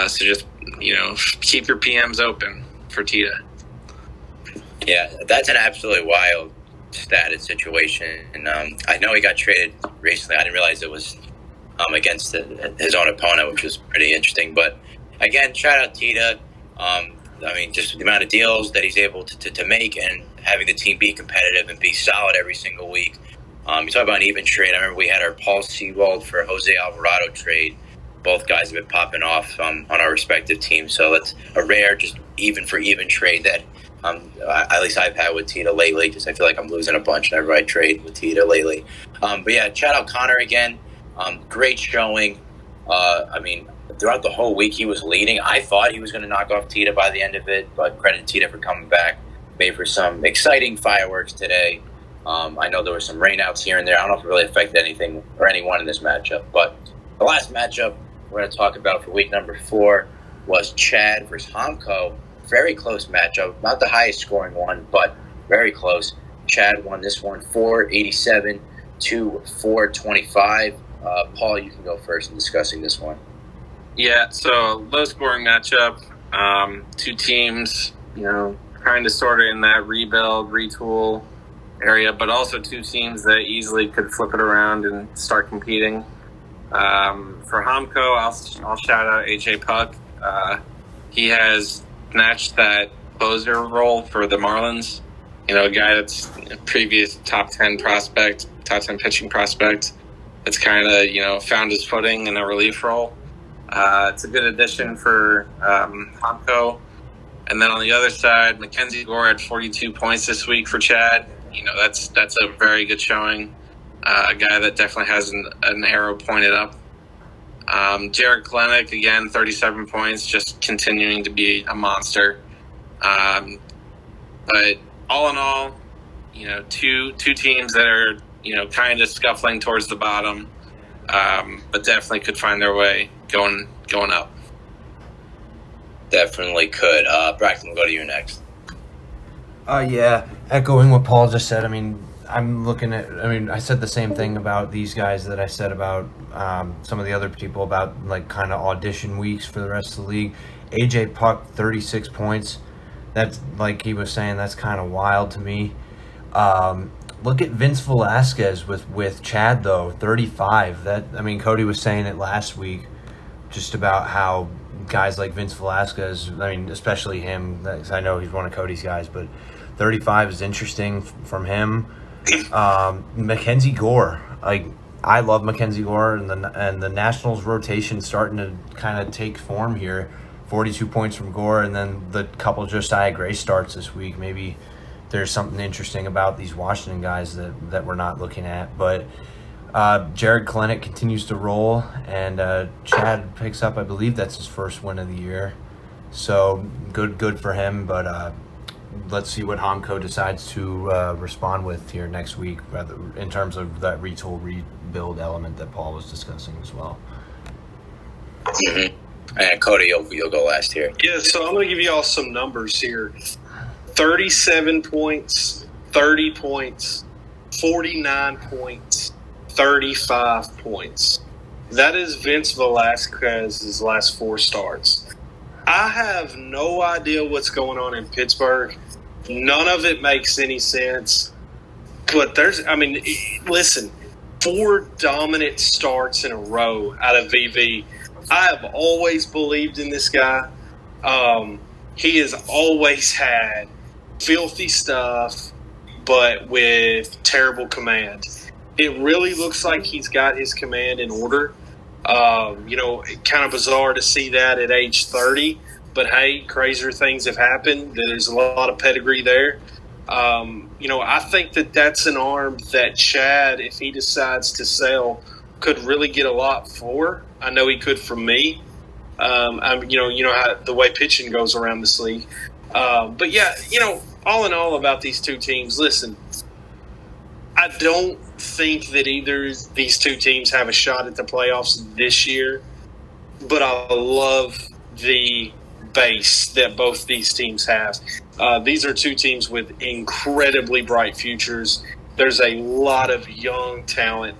So just, keep your PMs open for Tita. Yeah, that's an absolutely wild status situation. And I know he got traded recently. I didn't realize it was against his own opponent, which was pretty interesting. But again, shout out Tita. I mean, just the amount of deals that he's able to make and having the team be competitive and be solid every single week. You talk about an even trade. I remember we had our Paul Sewald for Jose Alvarado trade. Both guys have been popping off on our respective teams. So that's a rare, just even for even trade that at least I've had with Tita lately, because I feel like I'm losing a bunch whenever I trade with Tita lately. But yeah, Chad O'Connor again, great showing. I mean, throughout the whole week he was leading. I thought he was going to knock off Tita by the end of it, but credit to Tita for coming back. Made for some exciting fireworks today. I know there were some rainouts here and there. I don't know if it really affected anything or anyone in this matchup. But the last matchup we're going to talk about for week number 4 was Chad versus Hamko. Very close matchup. Not the highest scoring one, but very close. Chad won this one 487 to 425. Paul, you can go first in discussing this one. Yeah, so low scoring matchup. Two teams, kind of sort of in that rebuild, retool area, but also two teams that easily could flip it around and start competing. For Hamko, I'll shout out AJ Puck. He has snatched that closer role for the Marlins. A guy that's a previous top 10 prospect, top 10 pitching prospect. That's kind of, found his footing in a relief role. It's a good addition for Hamko. And then on the other side, Mackenzie Gore had 42 points this week for Chad. That's a very good showing. A guy that definitely has an arrow pointed up. Jared Kalenic, again, 37 points, just continuing to be a monster. But all in all, two teams that are, kind of scuffling towards the bottom, but definitely could find their way going up. Definitely could. Braxton, we'll go to you next. Yeah, echoing what Paul just said. I mean, I said the same thing about these guys that I said about some of the other people about kind of audition weeks for the rest of the league. AJ Puck, 36 points. That's like he was saying. That's kind of wild to me. Look at Vince Velasquez with Chad though, 35. Cody was saying it last week, just about how guys like Vince Velasquez. Especially him. I know he's one of Cody's guys, but 35 is interesting from him. Mackenzie Gore, I love Mackenzie Gore, and the Nationals rotation starting to kind of take form here. 42 points from Gore, and then the couple Josiah Gray starts this week. Maybe there's something interesting about these Washington guys that we're not looking at. But Jared Kalenic continues to roll, and Chad picks up, I believe that's his first win of the year. So good for him, but let's see what Hamko decides to respond with here next week, rather in terms of that retool rebuild element that Paul was discussing as well. Mm-hmm. And Cody, you'll go last here. Yeah, so I'm going to give you all some numbers here. 37 points, 30 points, 49 points, 35 points. That is Vince Velasquez's last 4 starts. I have no idea what's going on in Pittsburgh. None of it makes any sense. But listen, 4 dominant starts in a row out of VV. I have always believed in this guy. He has always had filthy stuff, but with terrible command. It really looks like he's got his command in order. Kind of bizarre to see that at age 30, but hey, crazier things have happened. There's a lot of pedigree there. I think that's an arm that Chad, if he decides to sell, could really get a lot for. I know he could from me. How the way pitching goes around this league. But yeah, all in all about these two teams, listen, I don't think that either of these two teams have a shot at the playoffs this year, but I love the base that both these teams have. These are two teams with incredibly bright futures. There's a lot of young talent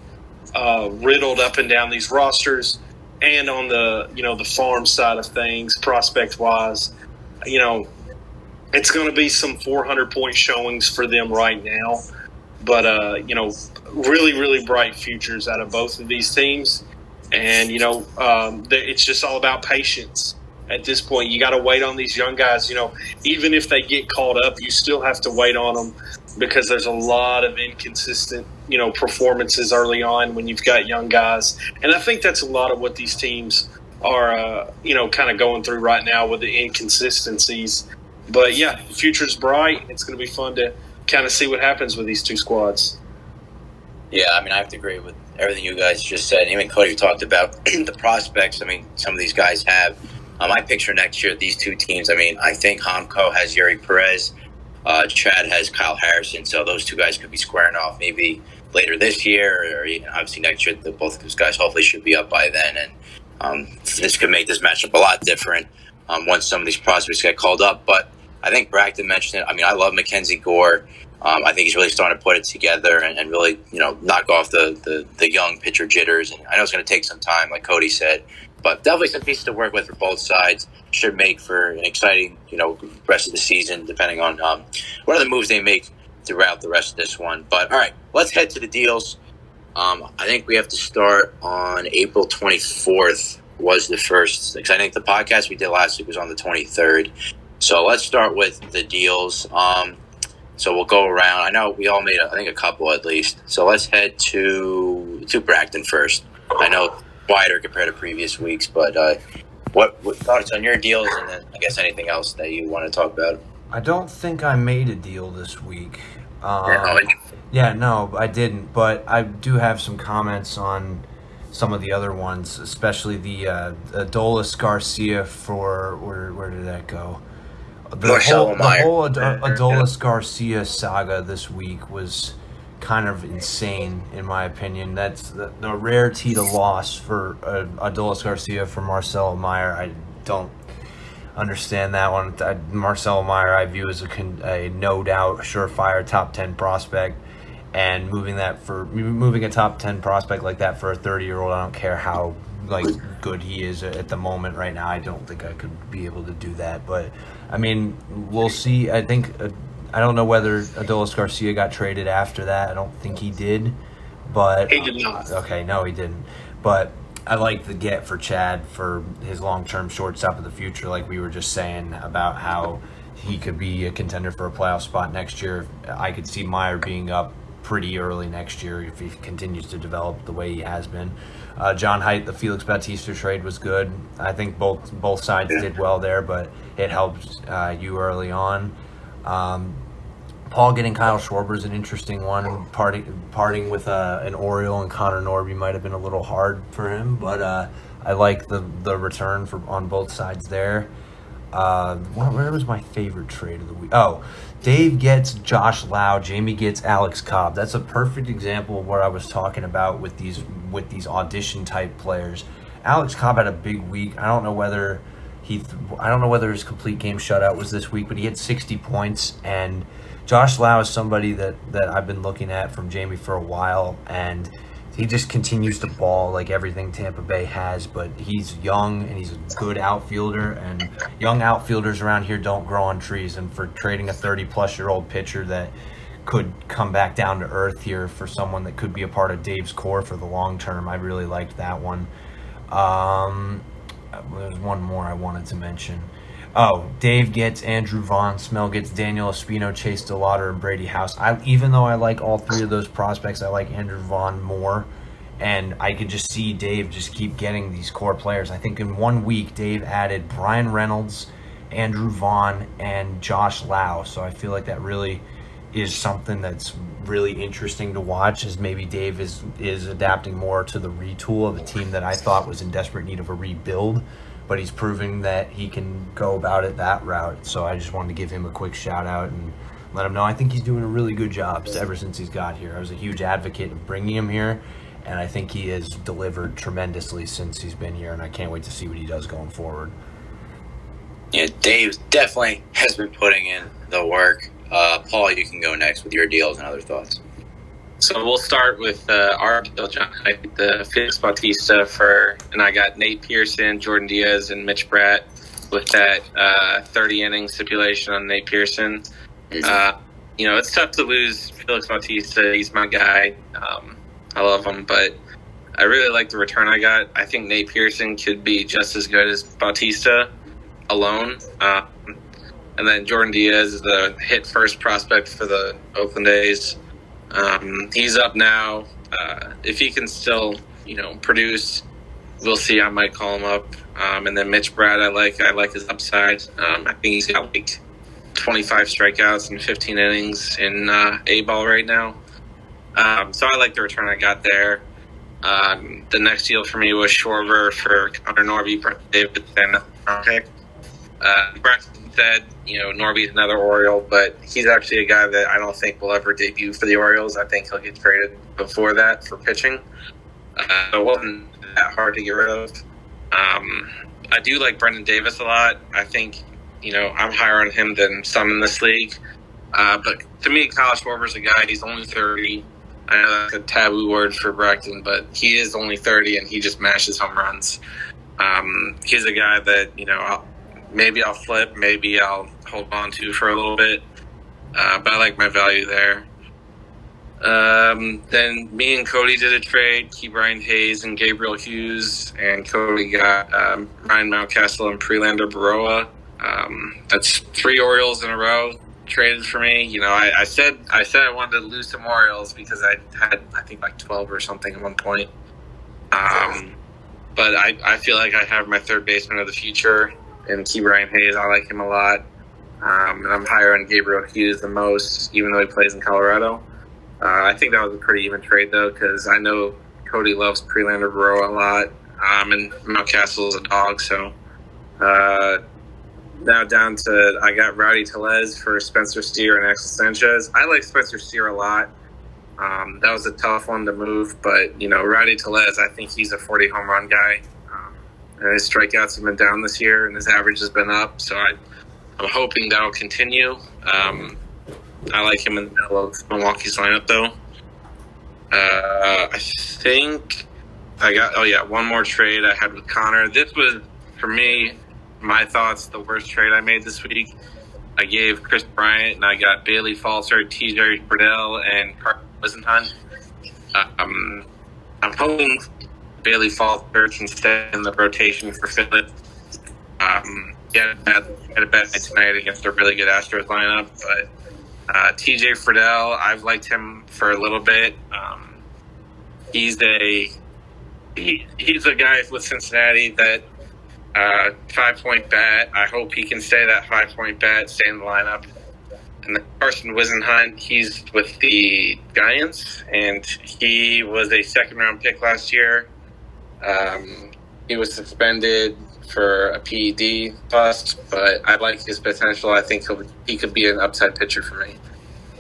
riddled up and down these rosters, and on the farm side of things, prospect wise, it's going to be some 400-point showings for them right now. But, really, really bright futures out of both of these teams. And, it's just all about patience. at this point. You got to wait on these young guys. Even if they get called up, you still have to wait on them because there's a lot of inconsistent, performances early on when you've got young guys. And I think that's a lot of what these teams are, kind of going through right now with the inconsistencies. But, yeah, the future's bright. It's going to be fun to kind of see what happens with these two squads. Yeah, I mean, I have to agree with everything you guys just said. Even Cody talked about the prospects. I mean, some of these guys have. I picture next year these two teams. I mean, I think Hamko has Yuri Perez. Chad has Kyle Harrison. So those two guys could be squaring off maybe later this year or obviously next year. Both of those guys hopefully should be up by then. And this could make this matchup a lot different once some of these prospects get called up. But I think Bracton mentioned it. I mean, I love Mackenzie Gore. I think he's really starting to put it together and really, knock off the young pitcher jitters. And I know it's going to take some time, like Cody said, but definitely some pieces to work with for both sides. Should make for an exciting, rest of the season, depending on what other moves they make throughout the rest of this one. But all right, let's head to the deals. I think we have to start on April 24th was the first, because I think the podcast we did last week was on the 23rd. So let's start with the deals. So we'll go around. I know we all made, I think, a couple at least. So let's head to Bracton first. I know quieter compared to previous weeks, but what thoughts on your deals, and then I guess anything else that you want to talk about? I don't think I made a deal this week. No, I didn't. But I do have some comments on some of the other ones, especially the Adolis Garcia for where did that go? The whole Adolis Garcia saga this week was kind of insane, in my opinion. That's the rarity to loss for Adolis Garcia for Marcelo Meyer. I don't understand that one. Marcelo Meyer I view as a no doubt surefire top 10 prospect, and moving a top 10 prospect like that for a 30-year-old, I don't care how good he is at the moment right now. I don't think I could be able to do that, but I mean, we'll see. I think I don't know whether Adolis Garcia got traded after that. I don't think he did, but He did not. Okay, no, he didn't. But I like the get for Chad for his long-term shortstop of the future, like we were just saying about how he could be a contender for a playoff spot next year. I could see Meyer being up pretty early next year if he continues to develop the way he has been. John Haidt, the Felix Bautista trade was good. I think both sides did well there, but it helped you early on. Paul getting Kyle Schwarber is an interesting one. Parting with an Oriole and Connor Norby might have been a little hard for him, but I like the return on both sides there. Where was my favorite trade of the week? Oh, Dave gets Josh Lau, Jamie gets Alex Cobb. That's a perfect example of what I was talking about with these audition type players. Alex Cobb had a big week. I don't know whether his complete game shutout was this week, but he had 60 points. And Josh Lau is somebody that I've been looking at from Jamie for a while, and he just continues to ball like everything Tampa Bay has, but he's young and he's a good outfielder, and young outfielders around here don't grow on trees. And for trading a 30-plus-year-old pitcher that could come back down to earth here for someone that could be a part of Dave's core for the long term, I really liked that one. There's one more I wanted to mention. Oh, Dave gets Andrew Vaughn, Smell gets Daniel Espino, Chase DeLauder, and Brady House. Even though I like all three of those prospects, I like Andrew Vaughn more. And I could just see Dave just keep getting these core players. I think in 1 week, Dave added Brian Reynolds, Andrew Vaughn, and Josh Lau. So I feel like that really is something that's really interesting to watch, as maybe Dave is adapting more to the retool of a team that I thought was in desperate need of a rebuild. But he's proving that he can go about it that route. So I just wanted to give him a quick shout out and let him know I think he's doing a really good job ever since he's got here. I was a huge advocate of bringing him here, and I think he has delivered tremendously since he's been here, and I can't wait to see what he does going forward. Yeah, Dave definitely has been putting in the work. Paul, you can go next with your deals and other thoughts. So we'll start with our deal, John. I think the Felix Bautista and I got Nate Pearson, Jordan Diaz, and Mitch Bratt with that 30-inning stipulation on Nate Pearson. It's tough to lose Felix Bautista. He's my guy. I love him, but I really like the return I got. I think Nate Pearson could be just as good as Bautista. alone. And then Jordan Diaz is the hit first prospect for the Oakland A's. He's up now. If he can still, produce, we'll see. I might call him up. And then Mitch Brad, I like his upside. I think he's got like 25 strikeouts in 15 innings in A-ball right now. So I like the return I got there. The next deal for me was Schwarber for Connor Norby, David, and pick. Braxton said, Norby's another Oriole, but he's actually a guy that I don't think will ever debut for the Orioles. I think he'll get traded before that for pitching. So it wasn't that hard to get rid of. I do like Brendan Davis a lot. I think, I'm higher on him than some in this league. But to me, Kyle Schwarber's a guy, he's only 30. I know that's a taboo word for Braxton, but he is only 30 and he just mashes home runs. He's a guy that, maybe I'll flip, maybe I'll hold on to for a little bit. But I like my value there. Then me and Cody did a trade, Ke'Bryan Hayes and Gabriel Hughes, and Cody got Ryan Mountcastle and Prelander Baroa. That's 3 Orioles in a row traded for me. I said I wanted to lose some Orioles because I had, I think, like 12 or something at one point. But I feel like I have my third baseman of the future in Ke'Bryan Hayes. I like him a lot. And I'm higher on Gabriel Hughes than most, even though he plays in Colorado. I think that was a pretty even trade, though, because I know Cody loves Prelander Baroa a lot. And Mountcastle is a dog, so... now down to, I got Rowdy Tellez for Spencer Steer and Axel Sanchez. I like Spencer Steer a lot. That was a tough one to move, but, Rowdy Tellez, I think he's a 40 home run guy. And his strikeouts have been down this year, and his average has been up, so I'm hoping that'll continue. I like him in the middle of Milwaukee's lineup, though. I think I got, one more trade I had with Connor. This was, for me, my thoughts, the worst trade I made this week. I gave Chris Bryant, and I got Bailey Falter, TJ Friedel, and Carson Wisenhunt. I'm hoping Bailey Falter can stay in the rotation for Philly. He had a bad night tonight against a really good Astros lineup, but TJ Friedel, I've liked him for a little bit. He's a guy with Cincinnati that 5-point bat. I hope he can stay that 5-point bat, stay in the lineup. And then Carson Wisenhunt, he's with the Giants, and he was a second-round pick last year. He was suspended for a PED bust, but I like his potential. I think he could be an upside pitcher for me.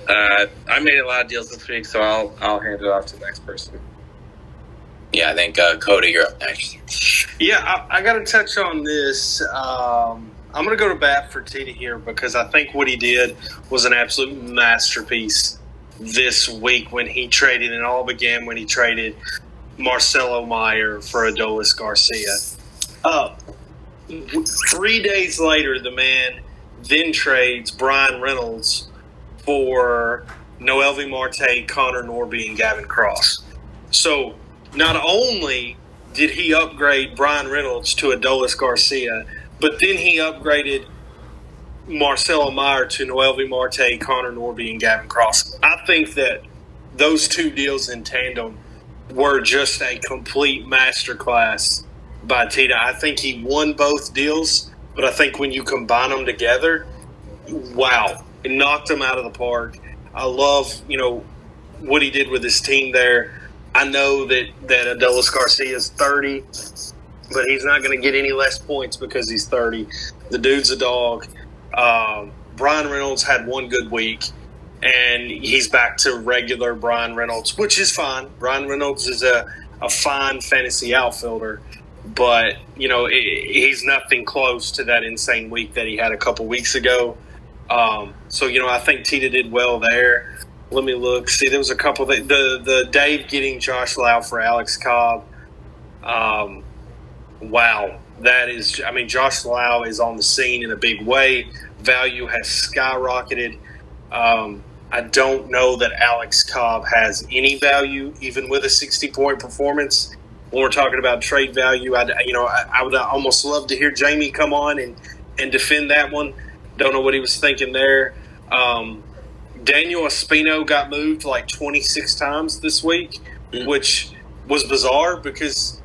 I made a lot of deals this week, so I'll hand it off to the next person. Yeah, I think, Cody, you're up next. Yeah, I got to touch on this. I'm going to go to bat for Tita here because I think what he did was an absolute masterpiece this week when he traded, and it all began when he traded Marcelo Meyer for Adolis Garcia. 3 days later, the man then trades Brian Reynolds for Noelvi Marte, Connor Norby, and Gavin Cross. So not only did he upgrade Brian Reynolds to Adolis Garcia, but then he upgraded Marcelo Meyer to Noelvi Marte, Connor Norby, and Gavin Cross. I think that those two deals in tandem were just a complete masterclass by Tita. I think he won both deals, but I think when you combine them together, wow, it knocked them out of the park. I love, what he did with his team there. I know that Adolis Garcia is 30, but he's not going to get any less points because he's 30. The dude's a dog. Brian Reynolds had one good week, and he's back to regular Brian Reynolds, which is fine. Brian Reynolds is a fine fantasy outfielder, but, he's nothing close to that insane week that he had a couple weeks ago. So, I think Tita did well there. Let me look. See, there was a couple that the Dave getting Josh Lau for Alex Cobb. Wow. That is, Josh Lau is on the scene in a big way. Value has skyrocketed. I don't know that Alex Cobb has any value, even with a 60-point performance. When we're talking about trade value, I would almost love to hear Jamie come on and defend that one. Don't know what he was thinking there. Daniel Espino got moved like 26 times this week, which was bizarre because,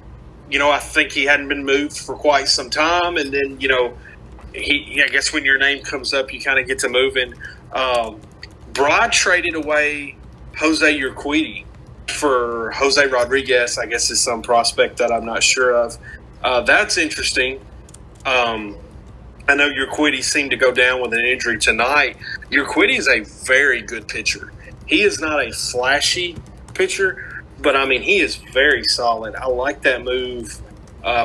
I think he hadn't been moved for quite some time. And then, I guess when your name comes up, you kind of get to moving. Broad traded away Jose Urquidy for Jose Rodriguez, I guess is some prospect that I'm not sure of. That's interesting. I know Urquidy seemed to go down with an injury tonight. Urquidy is a very good pitcher. He is not a flashy pitcher, but, he is very solid. I like that move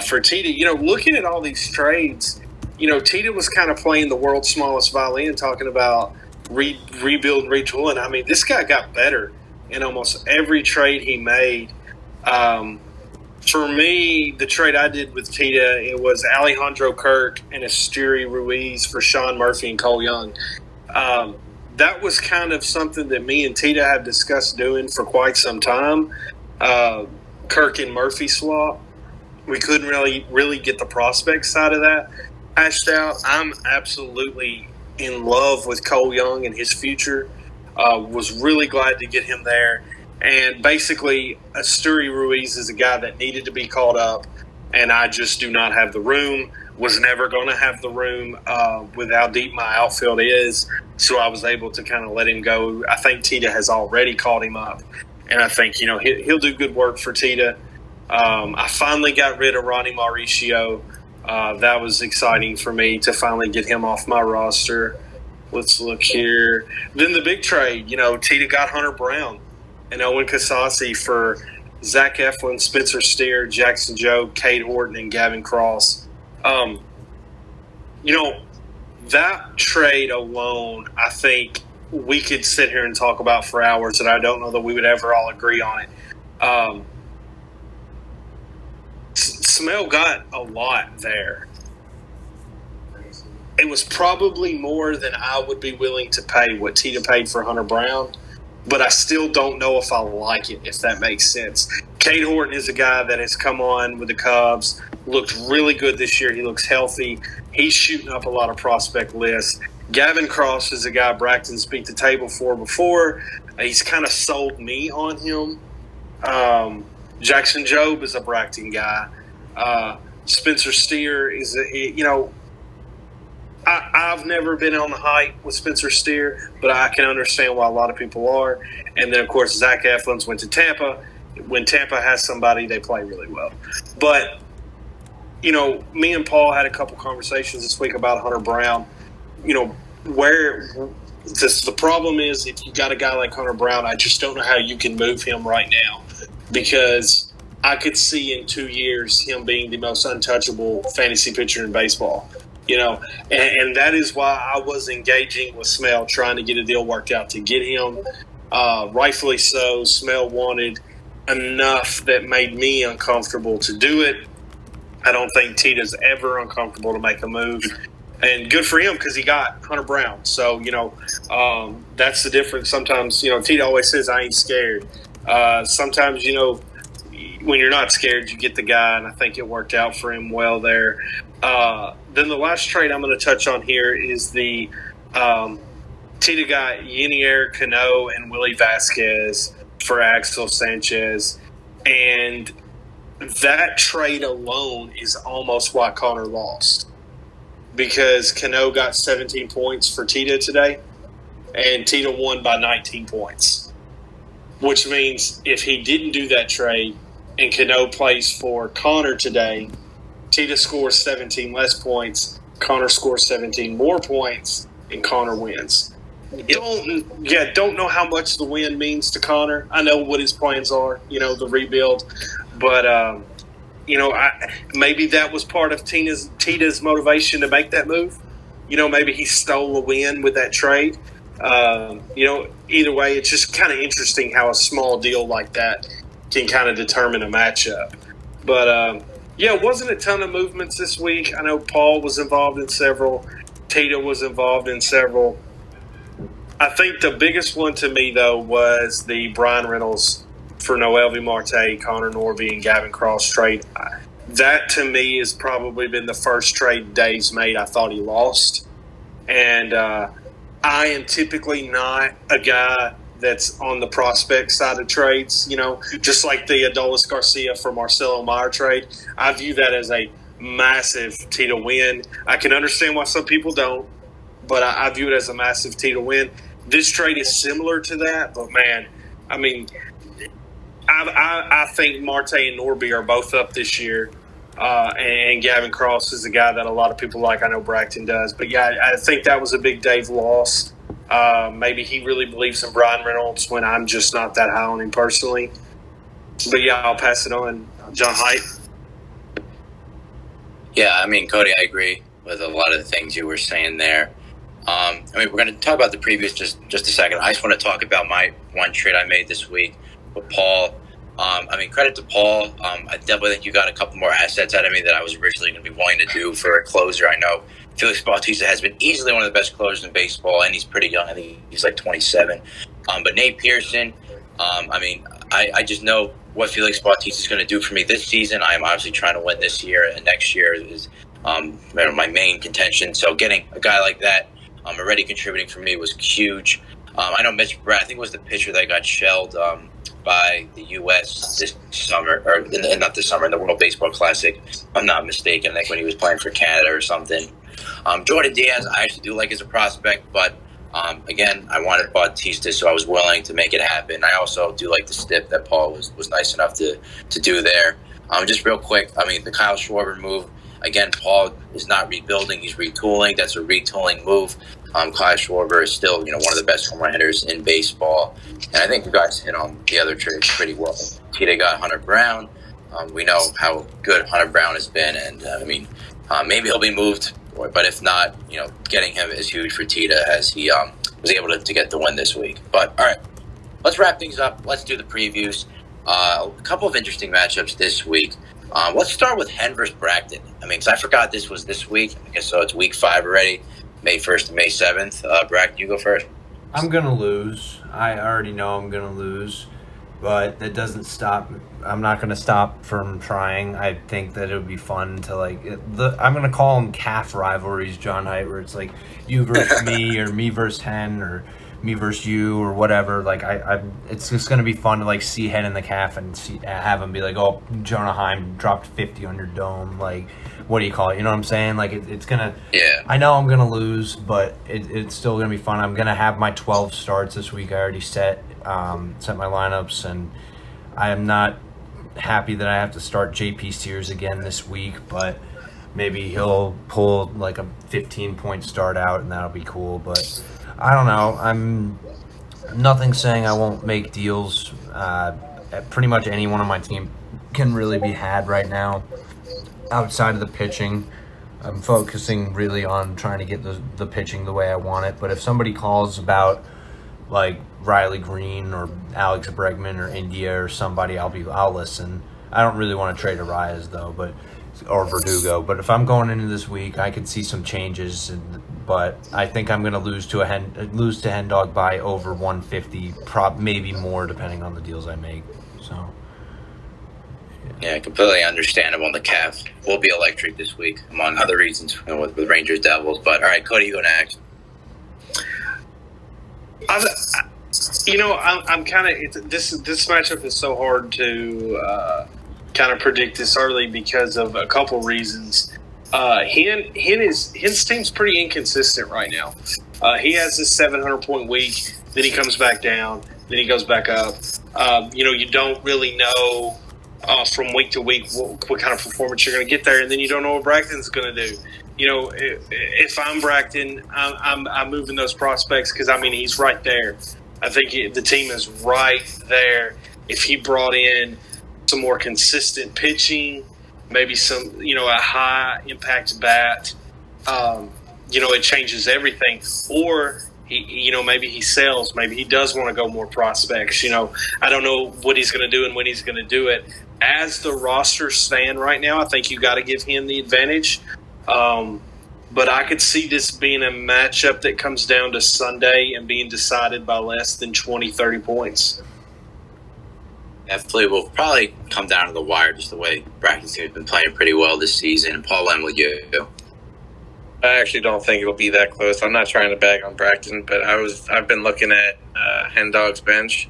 for Tita. Looking at all these trades, Tita was kind of playing the world's smallest violin, talking about rebuild and retooling. This guy got better in almost every trade he made. For me, the trade I did with Tita, it was Alejandro Kirk and Esteury Ruiz for Sean Murphy and Cole Young. That was kind of something that me and Tita have discussed doing for quite some time. Kirk and Murphy swap. We couldn't really get the prospect side of that hashed out. I'm absolutely in love with Cole Young and his future. Was really glad to get him there. And basically, Esteury Ruiz is a guy that needed to be called up, and I just do not have the room. Was never going to have the room with how deep my outfield is, so I was able to kind of let him go. I think Tita has already called him up, and I think he'll do good work for Tita. I finally got rid of Ronnie Mauricio. That was exciting for me to finally get him off my roster. Let's look here. Then the big trade, Tita got Hunter Brown and Owen Kasasi for Zach Eflin, Spencer Steer, Jackson Jobe, Cade Horton, and Gavin Cross. That trade alone, I think we could sit here and talk about for hours, and I don't know that we would ever all agree on it. Smell got a lot there. It was probably more than I would be willing to pay what Tita paid for Hunter Brown, but I still don't know if I like it, if that makes sense. Cade Horton is a guy that has come on with the Cubs, looked really good this year. He looks healthy. He's shooting up a lot of prospect lists. Gavin Cross is a guy Braxton's beat the table for before. He's kind of sold me on him. Jackson Jobe is a Braxton guy. Spencer Steer is, I've never been on the hype with Spencer Steer, but I can understand why a lot of people are. And then, of course, Zach Eflin's went to Tampa. When Tampa has somebody, they play really well. But, me and Paul had a couple conversations this week about Hunter Brown. The problem is if you got a guy like Hunter Brown, I just don't know how you can move him right now, because I could see in 2 years him being the most untouchable fantasy pitcher in baseball. And that is why I was engaging with Smell, trying to get a deal worked out to get him. Rightfully so. Smell wanted enough that made me uncomfortable to do it. I don't think Tita's ever uncomfortable to make a move. And good for him because he got Hunter Brown. So, that's the difference. Sometimes, Tita always says, I ain't scared. Sometimes, when you're not scared, you get the guy, and I think it worked out for him well there. Then the last trade I'm going to touch on here is the Tita got Yenier Cano and Willie Vasquez for Axel Sanchez. And that trade alone is almost why Connor lost, because Cano got 17 points for Tita today, and Tita won by 19 points, which means if he didn't do that trade and Cano plays for Connor today, Tita scores 17 less points, Connor scores 17 more points, and Connor wins. Don't know how much the win means to Connor. I know what his plans are, the rebuild. But, maybe that was part of Tita's motivation to make that move. Maybe he stole a win with that trade. Either way, it's just kind of interesting how a small deal like that can kind of determine a matchup. But, it wasn't a ton of movements this week. I know Paul was involved in several. Tita was involved in several. I think the biggest one to me, though, was the Brian Reynolds for Noelvi Marte, Connor Norby, and Gavin Cross trade. that to me has probably been the first trade Dave's made I thought he lost. And I am typically not a guy that's on the prospect side of trades, just like the Adolis Garcia for Marcelo Meyer trade. I view that as a massive T to win. I can understand why some people don't, but I view it as a massive T to win. This trade is similar to that, but man, I mean, I think Marte and Norby are both up this year, and Gavin Cross is a guy that a lot of people like. I know Bracton does, but yeah, I think that was a big Dave loss. Maybe he really believes in Brian Reynolds when I'm just not that high on him personally. But yeah, I'll pass it on. John Height. Yeah, I mean, Cody, I agree with a lot of the things you were saying there. We're going to talk about the previews just a second. I just want to talk about my one trade I made this week with Paul. Credit to Paul. I definitely think you got a couple more assets out of me that I was originally going to be willing to do for a closer. I know Felix Bautista has been easily one of the best closers in baseball, and he's pretty young. I think he's like 27. But Nate Pearson, I just know what Felix Bautista is going to do for me this season. I am obviously trying to win this year, and next year is my main contention. So getting a guy like that already contributing for me was huge. I know Mitch Brad, I think it was the pitcher that got shelled by the U.S. this summer, or not this summer, in the World Baseball Classic. If I'm not mistaken, like when he was playing for Canada or something. Jordan Diaz, I actually do like as a prospect, but again, I wanted Bautista, so I was willing to make it happen. I also do like the stip that Paul was nice enough to do there. Just real quick, the Kyle Schwarber move, again, Paul is not rebuilding, he's retooling. That's a retooling move. Kyle Schwarber is still, one of the best home run hitters in baseball. And I think you guys hit on the other trades pretty well. Tita got Hunter Brown. We know how good Hunter Brown has been, and maybe he'll be moved, but if not, getting him is huge for Tita as he was able to get the win this week. But all right, let's wrap things up. Let's do the previews. A couple of interesting matchups this week. Let's start with Hen versus Bracton. Because I forgot this was this week. I guess so. It's week 5 already, May 1st to May 7th. Bracton, you go first. I'm going to lose. I already know I'm going to lose, but that doesn't stop. I'm not going to stop from trying. I think that it would be fun to I'm going to call them calf rivalries, John Height, where it's like you versus me or me versus Hen or me versus you or whatever. It's just going to be fun to see Hen in the calf and have him be like, oh, Jonah Heim dropped 50 on your dome. What do you call it? You know what I'm saying? It's going to, yeah. I know I'm going to lose, but it's still going to be fun. I'm going to have my 12 starts this week. I already set my lineups, and I am not happy that I have to start JP Sears again this week, but maybe he'll pull a 15-point start out, and that'll be cool. But I don't know. I'm nothing saying I won't make deals. Pretty much anyone on my team can really be had right now. Outside of the pitching, I'm focusing really on trying to get the pitching the way I want it. But if somebody calls about Riley Green or Alex Bregman or India or somebody, I'll listen. I don't really want to trade Arias though, or Verdugo. But if I'm going into this week, I could see some changes. But I think I'm going to lose to Hen Dog by over 150, maybe more depending on the deals I make. So. Yeah, completely understandable. The calf will be electric this week, among other reasons, with Rangers Devils. But all right, Cody, you go next. I'm kind of this matchup is so hard to kind of predict this early because of a couple reasons. Hen's team's pretty inconsistent right now. He has this 700-point week, then he comes back down, then he goes back up. You don't really know from week to week what kind of performance you're going to get there, and then you don't know what Bracton's going to do. If I'm Bracton, I'm moving those prospects because he's right there. I think the team is right there. If he brought in some more consistent pitching, maybe some a high impact bat, it changes everything. Or maybe he sells. Maybe he does want to go more prospects. I don't know what he's going to do and when he's going to do it. As the rosters stand right now, I think you got to give him the advantage. But I could see this being a matchup that comes down to Sunday and being decided by less than 20, 30 points. Definitely will probably come down to the wire, just the way Bracken's team has been playing pretty well this season. And Paul, when will you? I actually don't think it'll be that close. I'm not trying to bag on Bracton, but I've been looking at Hendog's bench,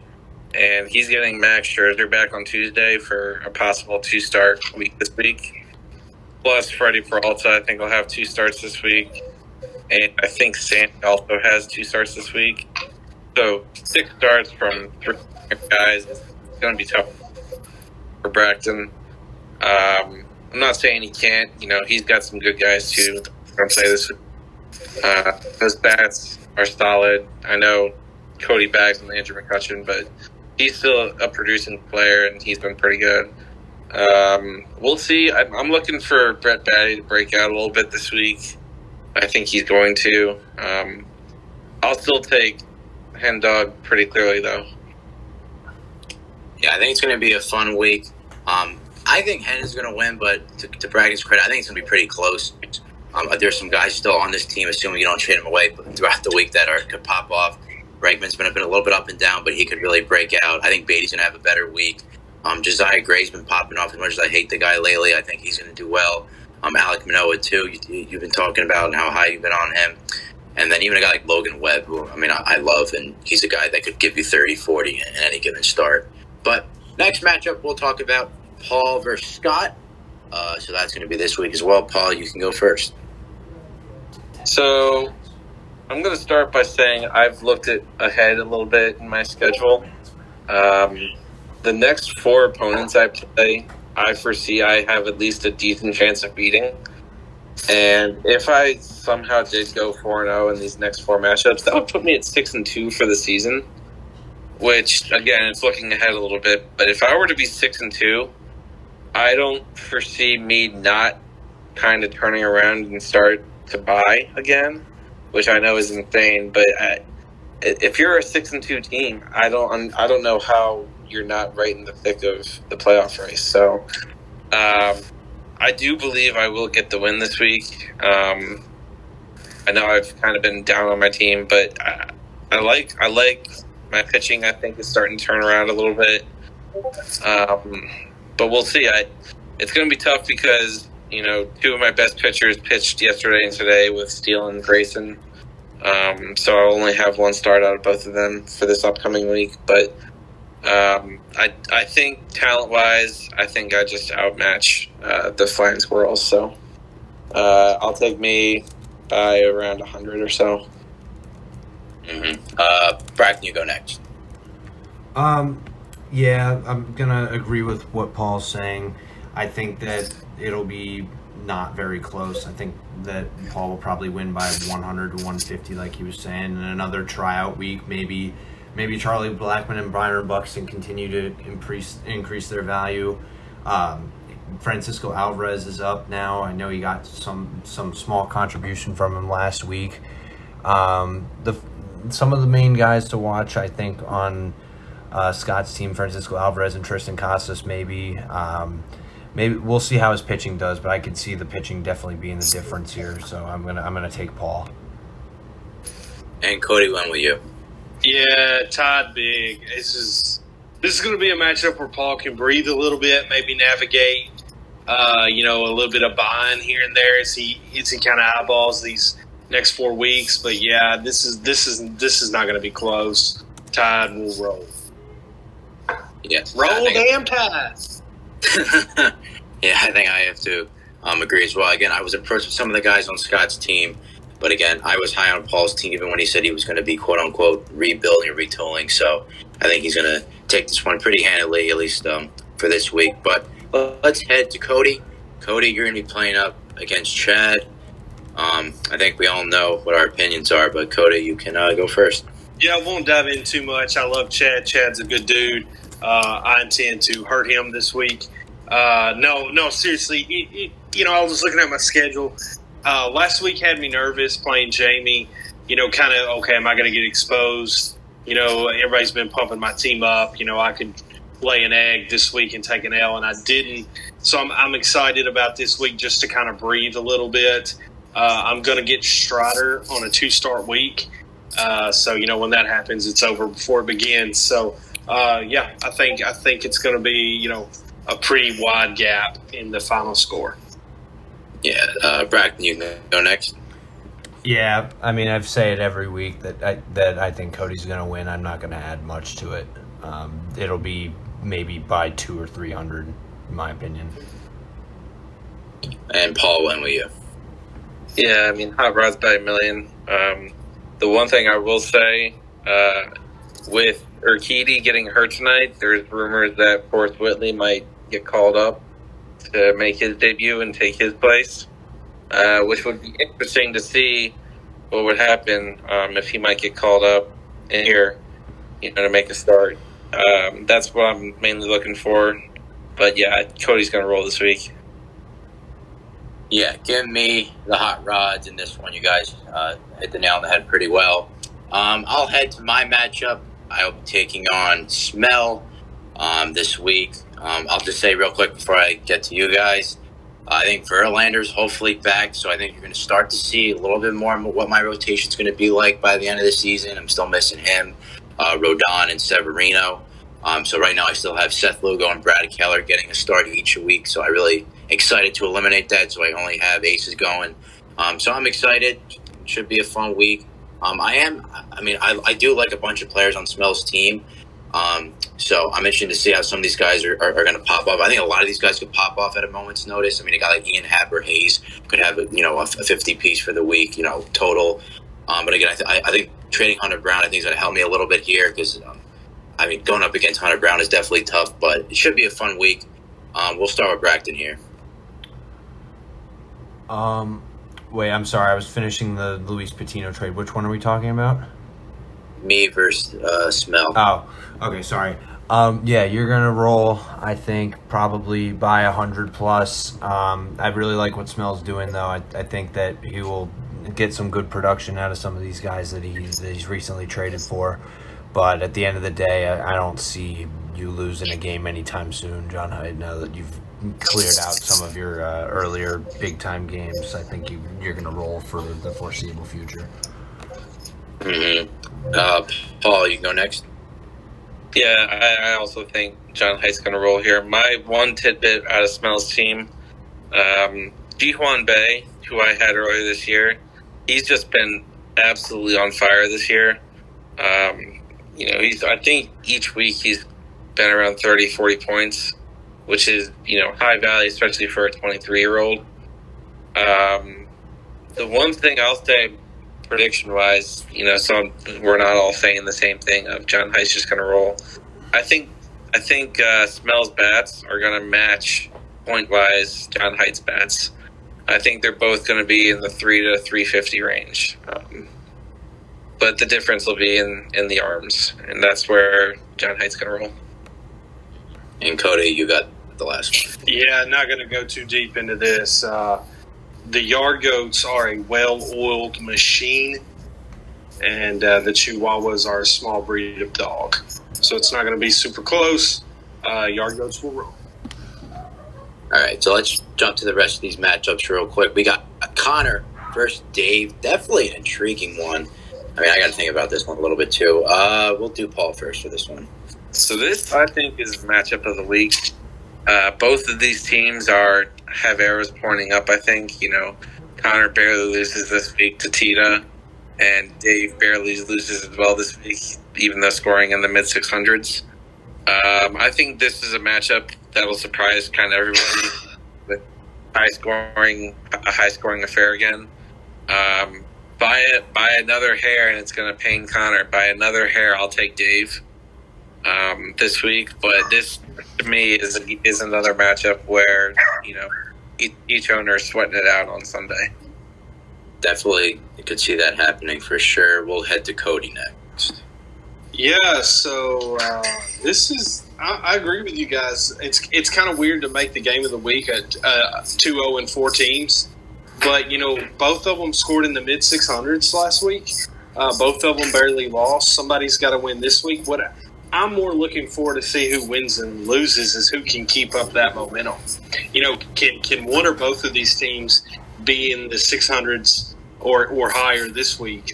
and he's getting Max Scherzer back on Tuesday for a possible 2-start week this week. Plus, Freddie Peralta, I think, will have 2 starts this week. And I think Sandy also has 2 starts this week. So 6 starts from 3 guys is going to be tough for Bracton. I'm not saying he can't. He's got some good guys, too. I'm going to say this. Those bats are solid. I know Cody Baggs and Andrew McCutcheon, but he's still a producing player, and he's been pretty good. We'll see. I'm looking for Brett Batty to break out a little bit this week. I think he's going to. I'll still take Hendog pretty clearly, though. Yeah, I think it's going to be a fun week. I think Hen is going to win, but to Braggon's credit, I think it's going to be pretty close. There's some guys still on this team, assuming you don't trade him away throughout the week, that could pop off. Bregman's been a little bit up and down, but he could really break out. I think Beatty's going to have a better week. Josiah Gray's been popping off. As much as I hate the guy lately, I think he's going to do well. Alec Manoah, too. You've been talking about how high you've been on him. And then even a guy like Logan Webb, who, I love, and he's a guy that could give you 30, 40 in any given start. But next matchup, we'll talk about Paul versus Scott. So that's going to be this week as well. Paul, you can go first. So I'm going to start by saying I've looked ahead a little bit in my schedule. The next 4 opponents I play, I foresee I have at least a decent chance of beating. And if I somehow did go 4-0 in these next 4 matchups, that would put me at 6-2 for the season, which, again, it's looking ahead a little bit. But if I were to be 6-2, I don't foresee me not kind of turning around and start to buy again, which I know is insane. But if you're a 6-2 team, I don't know how you're not right in the thick of the playoff race. So I do believe I will get the win this week. I know I've kind of been down on my team, but I like my pitching. I think is starting to turn around a little bit. But we'll see. It's going to be tough because 2 of my best pitchers pitched yesterday and today with Steele and Grayson. So I'll only have 1 start out of both of them for this upcoming week. But I think talent-wise, I think I just outmatch the Flying Squirrels. So I'll take me by around 100 or so. Mm-hmm. Bracken, you go next. Yeah, I'm going to agree with what Paul's saying. I think that it'll be not very close. I think that Paul will probably win by 100 to 150, like he was saying. And another tryout week, maybe Charlie Blackmon and Byron Buxton continue to increase their value. Francisco Alvarez is up now. I know he got some small contribution from him last week. Some of the main guys to watch, I think, on Scott's team, Francisco Alvarez and Tristan Casas, maybe we'll see how his pitching does, but I could see the pitching definitely being the difference here. So I'm gonna take Paul. And Cody, when will you? Yeah, tied big. This is going to be a matchup where Paul can breathe a little bit, maybe navigate, a little bit of buying here and there as he kind of eyeballs these next 4 weeks. But yeah, this is not going to be close. Tide will roll. Yeah, roll damn Tide. Yeah, I think I have to agree as well. Again, I was approached with some of the guys on Scott's team. But again, I was high on Paul's team even when he said he was going to be quote-unquote rebuilding or retooling. So I think he's going to take this one pretty handily, at least for this week. But let's head to Cody. Cody, you're going to be playing up against Chad. I think we all know what our opinions are, but Cody, you can go first. Yeah, I won't dive in too much. I love Chad. Chad's a good dude. I intend to hurt him this week. No, seriously. I was looking at my schedule. Last week had me nervous playing Jamie, kind of, okay, am I going to get exposed? Everybody's been pumping my team up. I could lay an egg this week and take an L, and I didn't. So I'm excited about this week just to kind of breathe a little bit. I'm going to get Strider on a 2-start week. So when that happens, it's over before it begins. So I think it's going to be a pretty wide gap in the final score. Yeah, Braxton, you can go next. Yeah, I mean, I've said it every week that I think Cody's going to win. I'm not going to add much to it. It'll be maybe by 200 or 300, in my opinion. And Paul, when will you? Yeah, I mean, Hot Rod's by a million. The one thing I will say, with Urquidy getting hurt tonight, there's rumors that Forrest Whitley might get called up to make his debut and take his place, which would be interesting to see what would happen if he might get called up in here, to make a start. That's what I'm mainly looking for. But yeah, Cody's going to roll this week. Yeah, give me the Hot Rods in this one. You guys hit the nail on the head pretty well. I'll head to my matchup. I'll be taking on Smell this week. I'll just say real quick before I get to you guys, I think Verlander's hopefully back, so I think you're going to start to see a little bit more what my rotation's going to be like by the end of the season. I'm still missing him, Rodon, and Severino. So right now I still have Seth Lugo and Brad Keller getting a start each week, so I really excited to eliminate that, so I only have aces going. So I'm excited. Should be a fun week. I do like a bunch of players on Smell's team. So I'm interested to see how some of these guys are going to pop up. I think a lot of these guys could pop off at a moment's notice. I mean, a guy like Ian Haber Hayes could have a 50 piece for the week, total. But again, I think trading Hunter Brown, I think is going to help me a little bit here because, going up against Hunter Brown is definitely tough, but it should be a fun week. We'll start with Braxton here. Wait, I'm sorry. I was finishing the Luis Patino trade. Which one are we talking about? Me versus Smell. Oh, okay. Sorry. Yeah, you're gonna roll. I think probably by 100 plus. I really like what Smell's doing, though. I think that he will get some good production out of some of these guys that he's recently traded for. But at the end of the day, I don't see you losing a game anytime soon, John Hyde. Now that you've cleared out some of your earlier big-time games, I think you're going to roll for the foreseeable future. Mm-hmm. Paul, you can go next. Yeah, I also think John Hyde's going to roll here. My one tidbit out of Smell's team, Ji-Hwan Bae, who I had earlier this year, he's just been absolutely on fire this year. I think each week he's been around 30, 40 points, which is, high value, especially for a 23-year-old. The one thing I'll say prediction-wise, so we're not all saying the same thing of John Hyde's just going to roll. I think Smell's bats are going to match point-wise John Hyde's bats. I think they're both going to be in the 3 to 350 range. But the difference will be in the arms, and that's where John Hyde's going to roll. And Cody, you got the last one. Yeah, not going to go too deep into this. The Yard Goats are a well-oiled machine, and the Chihuahuas are a small breed of dog. So it's not going to be super close. Yard Goats will roll. All right, so let's jump to the rest of these matchups real quick. We got Connor versus Dave. Definitely an intriguing one. I got to think about this one a little bit too. We'll do Paul first for this one. So this, I think, is the matchup of the week. Both of these teams have arrows pointing up, I think. Connor barely loses this week to Tita, and Dave barely loses as well this week, even though scoring in the mid-600s. I think this is a matchup that will surprise kind of everybody with a high-scoring affair again. By another hair, and it's going to pain Connor. By another hair, I'll take Dave this week. But this, to me, is another matchup where each owner is sweating it out on Sunday. Definitely, you could see that happening for sure. We'll head to Cody next. Yeah, so this is. I agree with you guys. It's kind of weird to make the game of the week at 2-0-4 teams. But, both of them scored in the mid-600s last week. Both of them barely lost. Somebody's got to win this week. What I'm more looking forward to see who wins and loses is who can keep up that momentum. Can one or both of these teams be in the 600s or higher this week?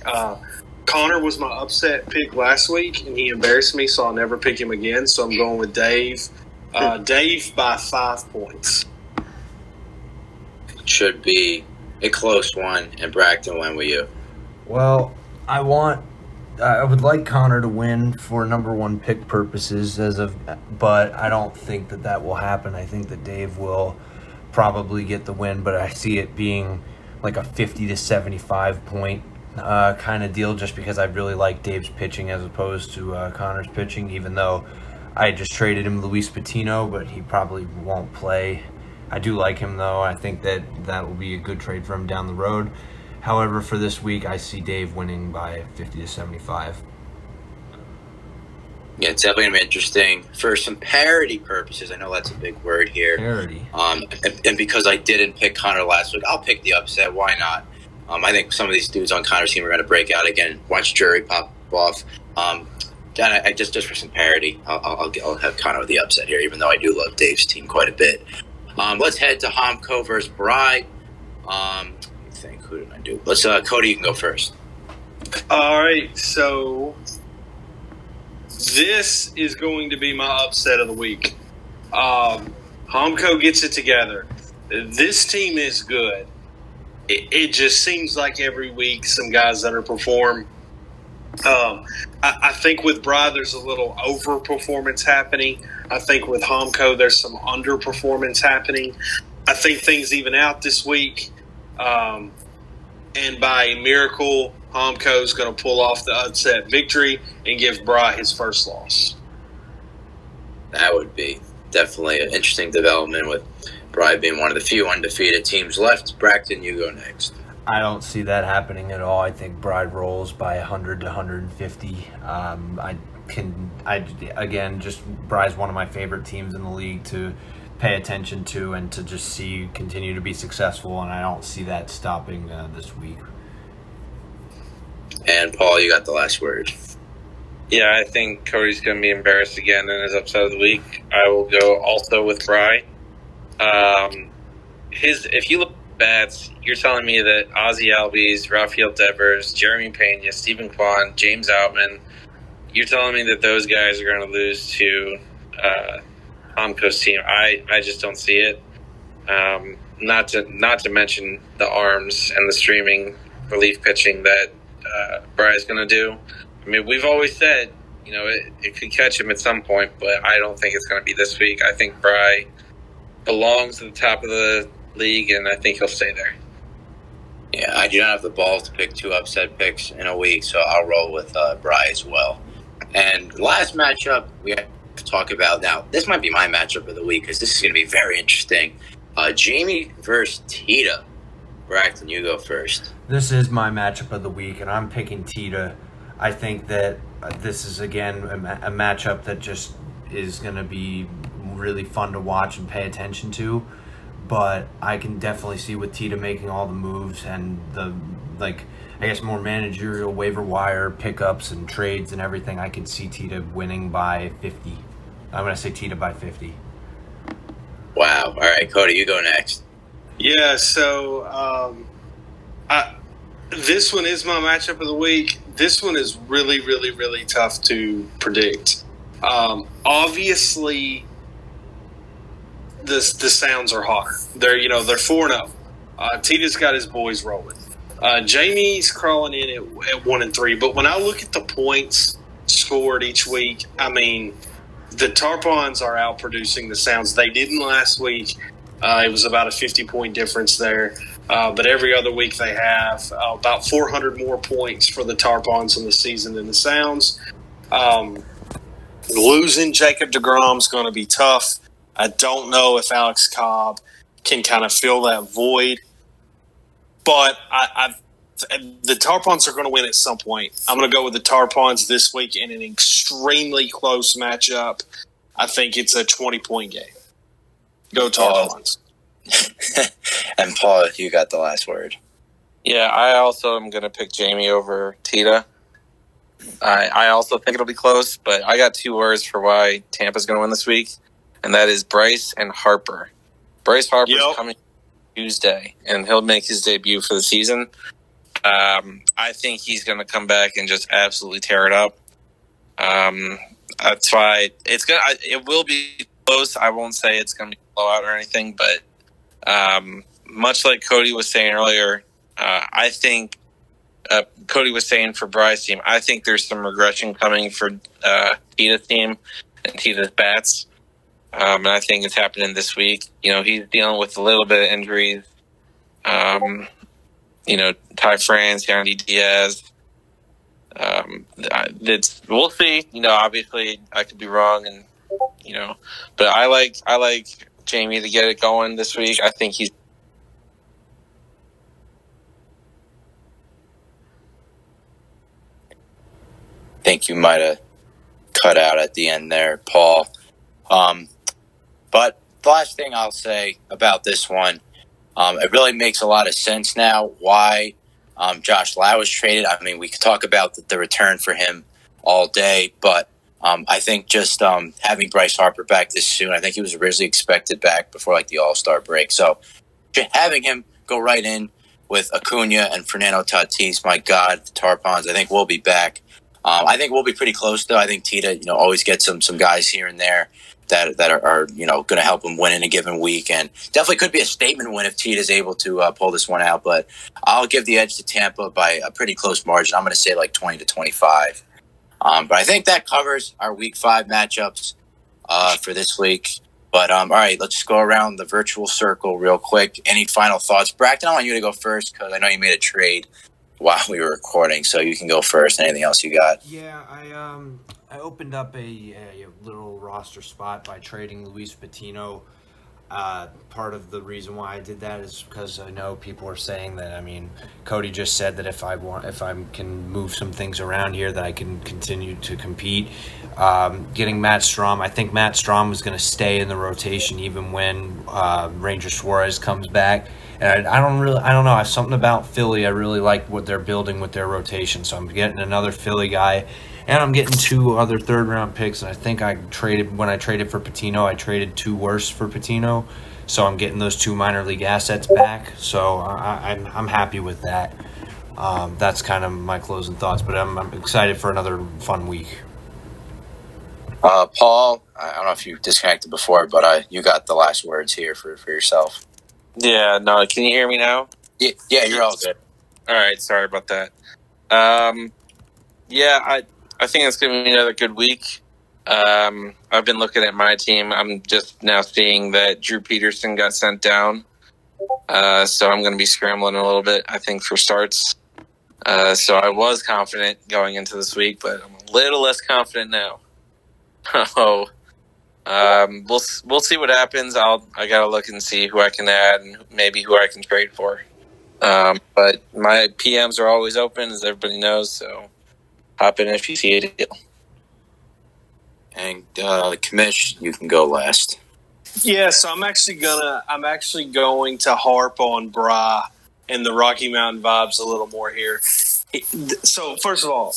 Connor was my upset pick last week, and he embarrassed me, so I'll never pick him again. So I'm going with Dave. Dave by 5 points. Should be a close one. And Braxton, when were you? Well, I would like Connor to win for number one pick purposes but I don't think that will happen. I think that Dave will probably get the win, but I see it being like a 50 to 75 point kind of deal, just because I really like Dave's pitching as opposed to Connor's pitching, even though I just traded him Luis Patino, but he probably won't play. I do like him, though. I think that will be a good trade for him down the road. However, for this week, I see Dave winning by 50 to 75. Yeah, it's definitely going to be interesting. For some parity purposes, I know that's a big word here. Parity. And because I didn't pick Connor last week, I'll pick the upset. Why not? I think some of these dudes on Connor's team are going to break out again. Watch Jury pop off. I just for some parity, I'll have Connor with the upset here, even though I do love Dave's team quite a bit. Let's head to Homco versus Bry. Let me think. Who did I do? Let's Cody, you can go first. All right, so this is going to be my upset of the week. Homco gets it together. This team is good. It just seems like every week some guys underperform. I think with Bry there's a little overperformance happening. I think with Homco there's some underperformance happening. I think things even out this week. And by a miracle, Homco's going to pull off the upset victory and give Bry his first loss. That would be definitely an interesting development, with Bry being one of the few undefeated teams left. Braxton, you go next. I don't see that happening at all. I think Bry rolls by 100 to 150. Bry's one of my favorite teams in the league to pay attention to and to just see continue to be successful, and I don't see that stopping this week. And Paul, you got the last word. Yeah, I think Cody's going to be embarrassed again in his upset of the week. I will go also with Bry. If you look at bats, you're telling me that Ozzie Albies, Rafael Devers, Jeremy Pena, Stephen Kwan, James Outman, you're telling me that those guys are going to lose to Homco's team. I just don't see it. Not to mention the arms and the streaming relief pitching that Bry's going to do. I mean, we've always said, it could catch him at some point, but I don't think it's going to be this week. I think Bry belongs at the top of the league, and I think he'll stay there. Yeah, I do not have the balls to pick two upset picks in a week, so I'll roll with Bry as well. And last matchup we have to talk about now. This might be my matchup of the week because this is going to be very interesting. Jamie versus Tita. Braxton, you go first. This is my matchup of the week, and I'm picking Tita. I think that this is, again, a matchup that just is going to be really fun to watch and pay attention to. But I can definitely see with Tita making all the moves and the, more managerial waiver wire pickups and trades and everything, I can see Tita winning by 50. I'm going to say Tita by 50. Wow. All right, Cody, you go next. Yeah, so this one is my matchup of the week. This one is really, really, really tough to predict. Obviously, the Sounds are hot. They're 4-0. Tita's got his boys rolling. Jamie's crawling in at 1-3. But when I look at the points scored each week, I mean, the Tarpons are outproducing the Sounds. They didn't last week. It was about a 50-point difference there. But every other week they have about 400 more points for the Tarpons in the season than the Sounds. Losing Jacob deGrom's going to be tough. I don't know if Alex Cobb can kind of fill that void. But the Tarpons are going to win at some point. I'm going to go with the Tarpons this week in an extremely close matchup. I think it's a 20-point game. Go Tarpons. And Paul, you got the last word. Yeah, I also am going to pick Jamie over Tita. I also think it'll be close, but I got two words for why Tampa's going to win this week, and that is Bryce and Harper. Bryce Harper's coming Tuesday, and he'll make his debut for the season. I think he's going to come back and just absolutely tear it up. That's why it will be close. I won't say it's going to be a blowout or anything, but much like Cody was saying earlier, I think Cody was saying for Bry's team, I think there's some regression coming for Tita's team and Tita's bats. And I think it's happening this week. He's dealing with a little bit of injuries. Ty France, Yandy Diaz. We'll see. Obviously I could be wrong, and but I like Jamie to get it going this week. I think he's. I think you might have cut out at the end there, Paul. But the last thing I'll say about this one, it really makes a lot of sense now why Josh Lau was traded. I mean, we could talk about the return for him all day, but I think just having Bryce Harper back this soon, I think he was originally expected back before the All-Star break. So having him go right in with Acuna and Fernando Tatis, my God, the Tarpons, I think we'll be back. I think we'll be pretty close, though. I think Tita, always gets some guys here and there that are going to help him win in a given week, and definitely could be a statement win if Tita's able to pull this one out. But I'll give the edge to Tampa by a pretty close margin. I'm going to say 20-25. But I think that covers our Week 5 matchups for this week. But all right, let's just go around the virtual circle real quick. Any final thoughts, Braxton? I want you to go first because I know you made a trade while we were recording, so you can go first. Anything else you got? Yeah, I opened up a little roster spot by trading Luis Patino. Part of the reason why I did that is because I know people are saying that. I mean, Cody just said that if I can move some things around here, that I can continue to compete. Getting Matt Strahm, I think Matt Strahm is going to stay in the rotation even when Ranger Suarez comes back. And I don't know. I have something about Philly. I really like what they're building with their rotation. So I'm getting another Philly guy, and I'm getting 2 other third-round picks. And I think when I traded for Patino, I traded 2 worse for Patino. So I'm getting those 2 minor league assets back. So I'm happy with that. That's kind of my closing thoughts. But I'm excited for another fun week. Paul, I don't know if you disconnected before, but you got the last words here for yourself. Yeah, no, can you hear me now? Yeah, you're all good. All right, sorry about that. Yeah, I think it's going to be another good week. I've been looking at my team. I'm just now seeing that Drew Peterson got sent down. So I'm going to be scrambling a little bit, I think, for starts. So I was confident going into this week, but I'm a little less confident now. Oh. We'll see what happens. I gotta look and see who I can add and maybe who I can trade for. But my PMs are always open, as everybody knows. So hop in if you see a deal. And Commish, you can go last. Yeah, so I'm actually going to harp on Bry and the Rocky Mountain vibes a little more here. So first of all,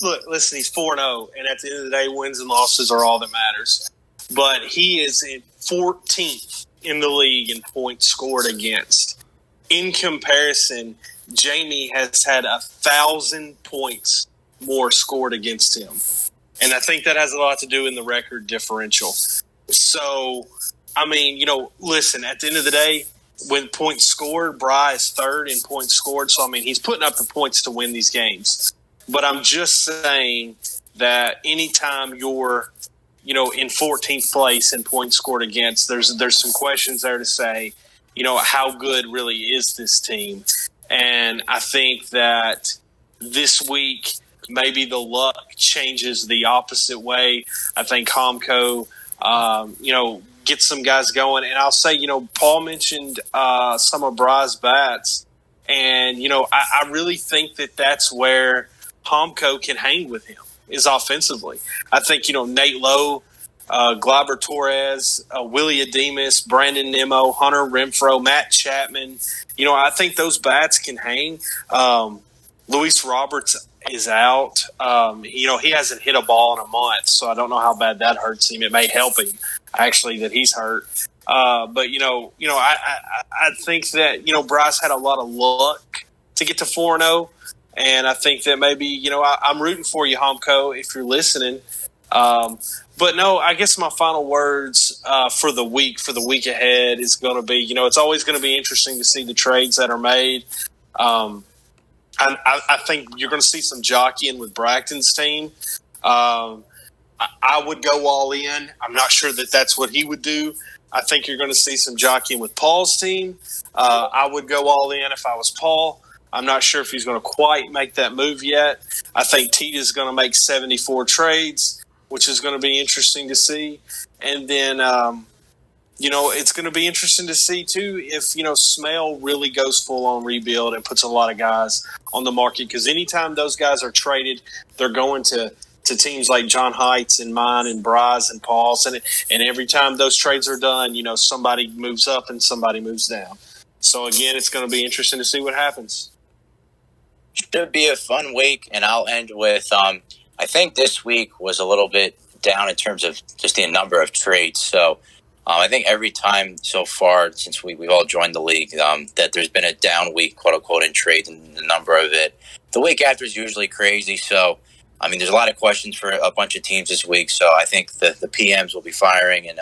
look, listen, he's 4-0, and at the end of the day, wins and losses are all that matters. But he is in 14th in the league in points scored against. In comparison, Jamie has had 1,000 points more scored against him. And I think that has a lot to do in the record differential. So, I mean, listen, at the end of the day, when points scored, Bry is 3rd in points scored. So, I mean, he's putting up the points to win these games. But I'm just saying that anytime you're, in 14th place in points scored against, there's some questions there to say, how good really is this team? And I think that this week maybe the luck changes the opposite way. I think Homco, gets some guys going. And I'll say, Paul mentioned some of Bry's bats. And, I really think that that's where Homco can hang with him is offensively. I think, Nate Lowe, Gleyber Torres, Willie Ademus, Brandon Nimmo, Hunter Renfroe, Matt Chapman. I think those bats can hang. Luis Roberts is out. He hasn't hit a ball in a month, so I don't know how bad that hurts him. It may help him, actually, that he's hurt. But I think that, Bryce had a lot of luck to to get to 4-0. And I think that maybe, I'm rooting for you, Homco, if you're listening. But no, I guess my final words for the week ahead is going to be, it's always going to be interesting to see the trades that are made. I think you're going to see some jockeying with Bracton's team. I would go all in. I'm not sure that that's what he would do. I think you're going to see some jockeying with Paul's team. I would go all in if I was Paul. I'm not sure if he's going to quite make that move yet. I think Tita's going to make 74 trades, which is going to be interesting to see. And then, it's going to be interesting to see, too, if, Smale really goes full-on rebuild and puts a lot of guys on the market. Because anytime those guys are traded, they're going to teams like John Heights and mine and Bry's and Paul's. And every time those trades are done, somebody moves up and somebody moves down. So, again, it's going to be interesting to see what happens. Should be a fun week, and I'll end with I think this week was a little bit down in terms of just the number of trades. So I think every time so far since we've all joined the league that there's been a down week, quote unquote, in trades and the number of it. The week after is usually crazy. So there's a lot of questions for a bunch of teams this week. So I think the PMs will be firing, and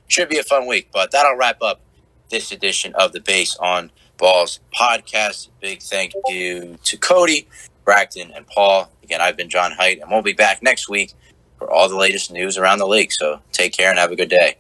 should be a fun week. But that'll wrap up this edition of the Base on Balls podcast. Big thank you to Cody, Bracton, and Paul. Again, I've been John Height, and we'll be back next week for all the latest news around the league. So take care and have a good day.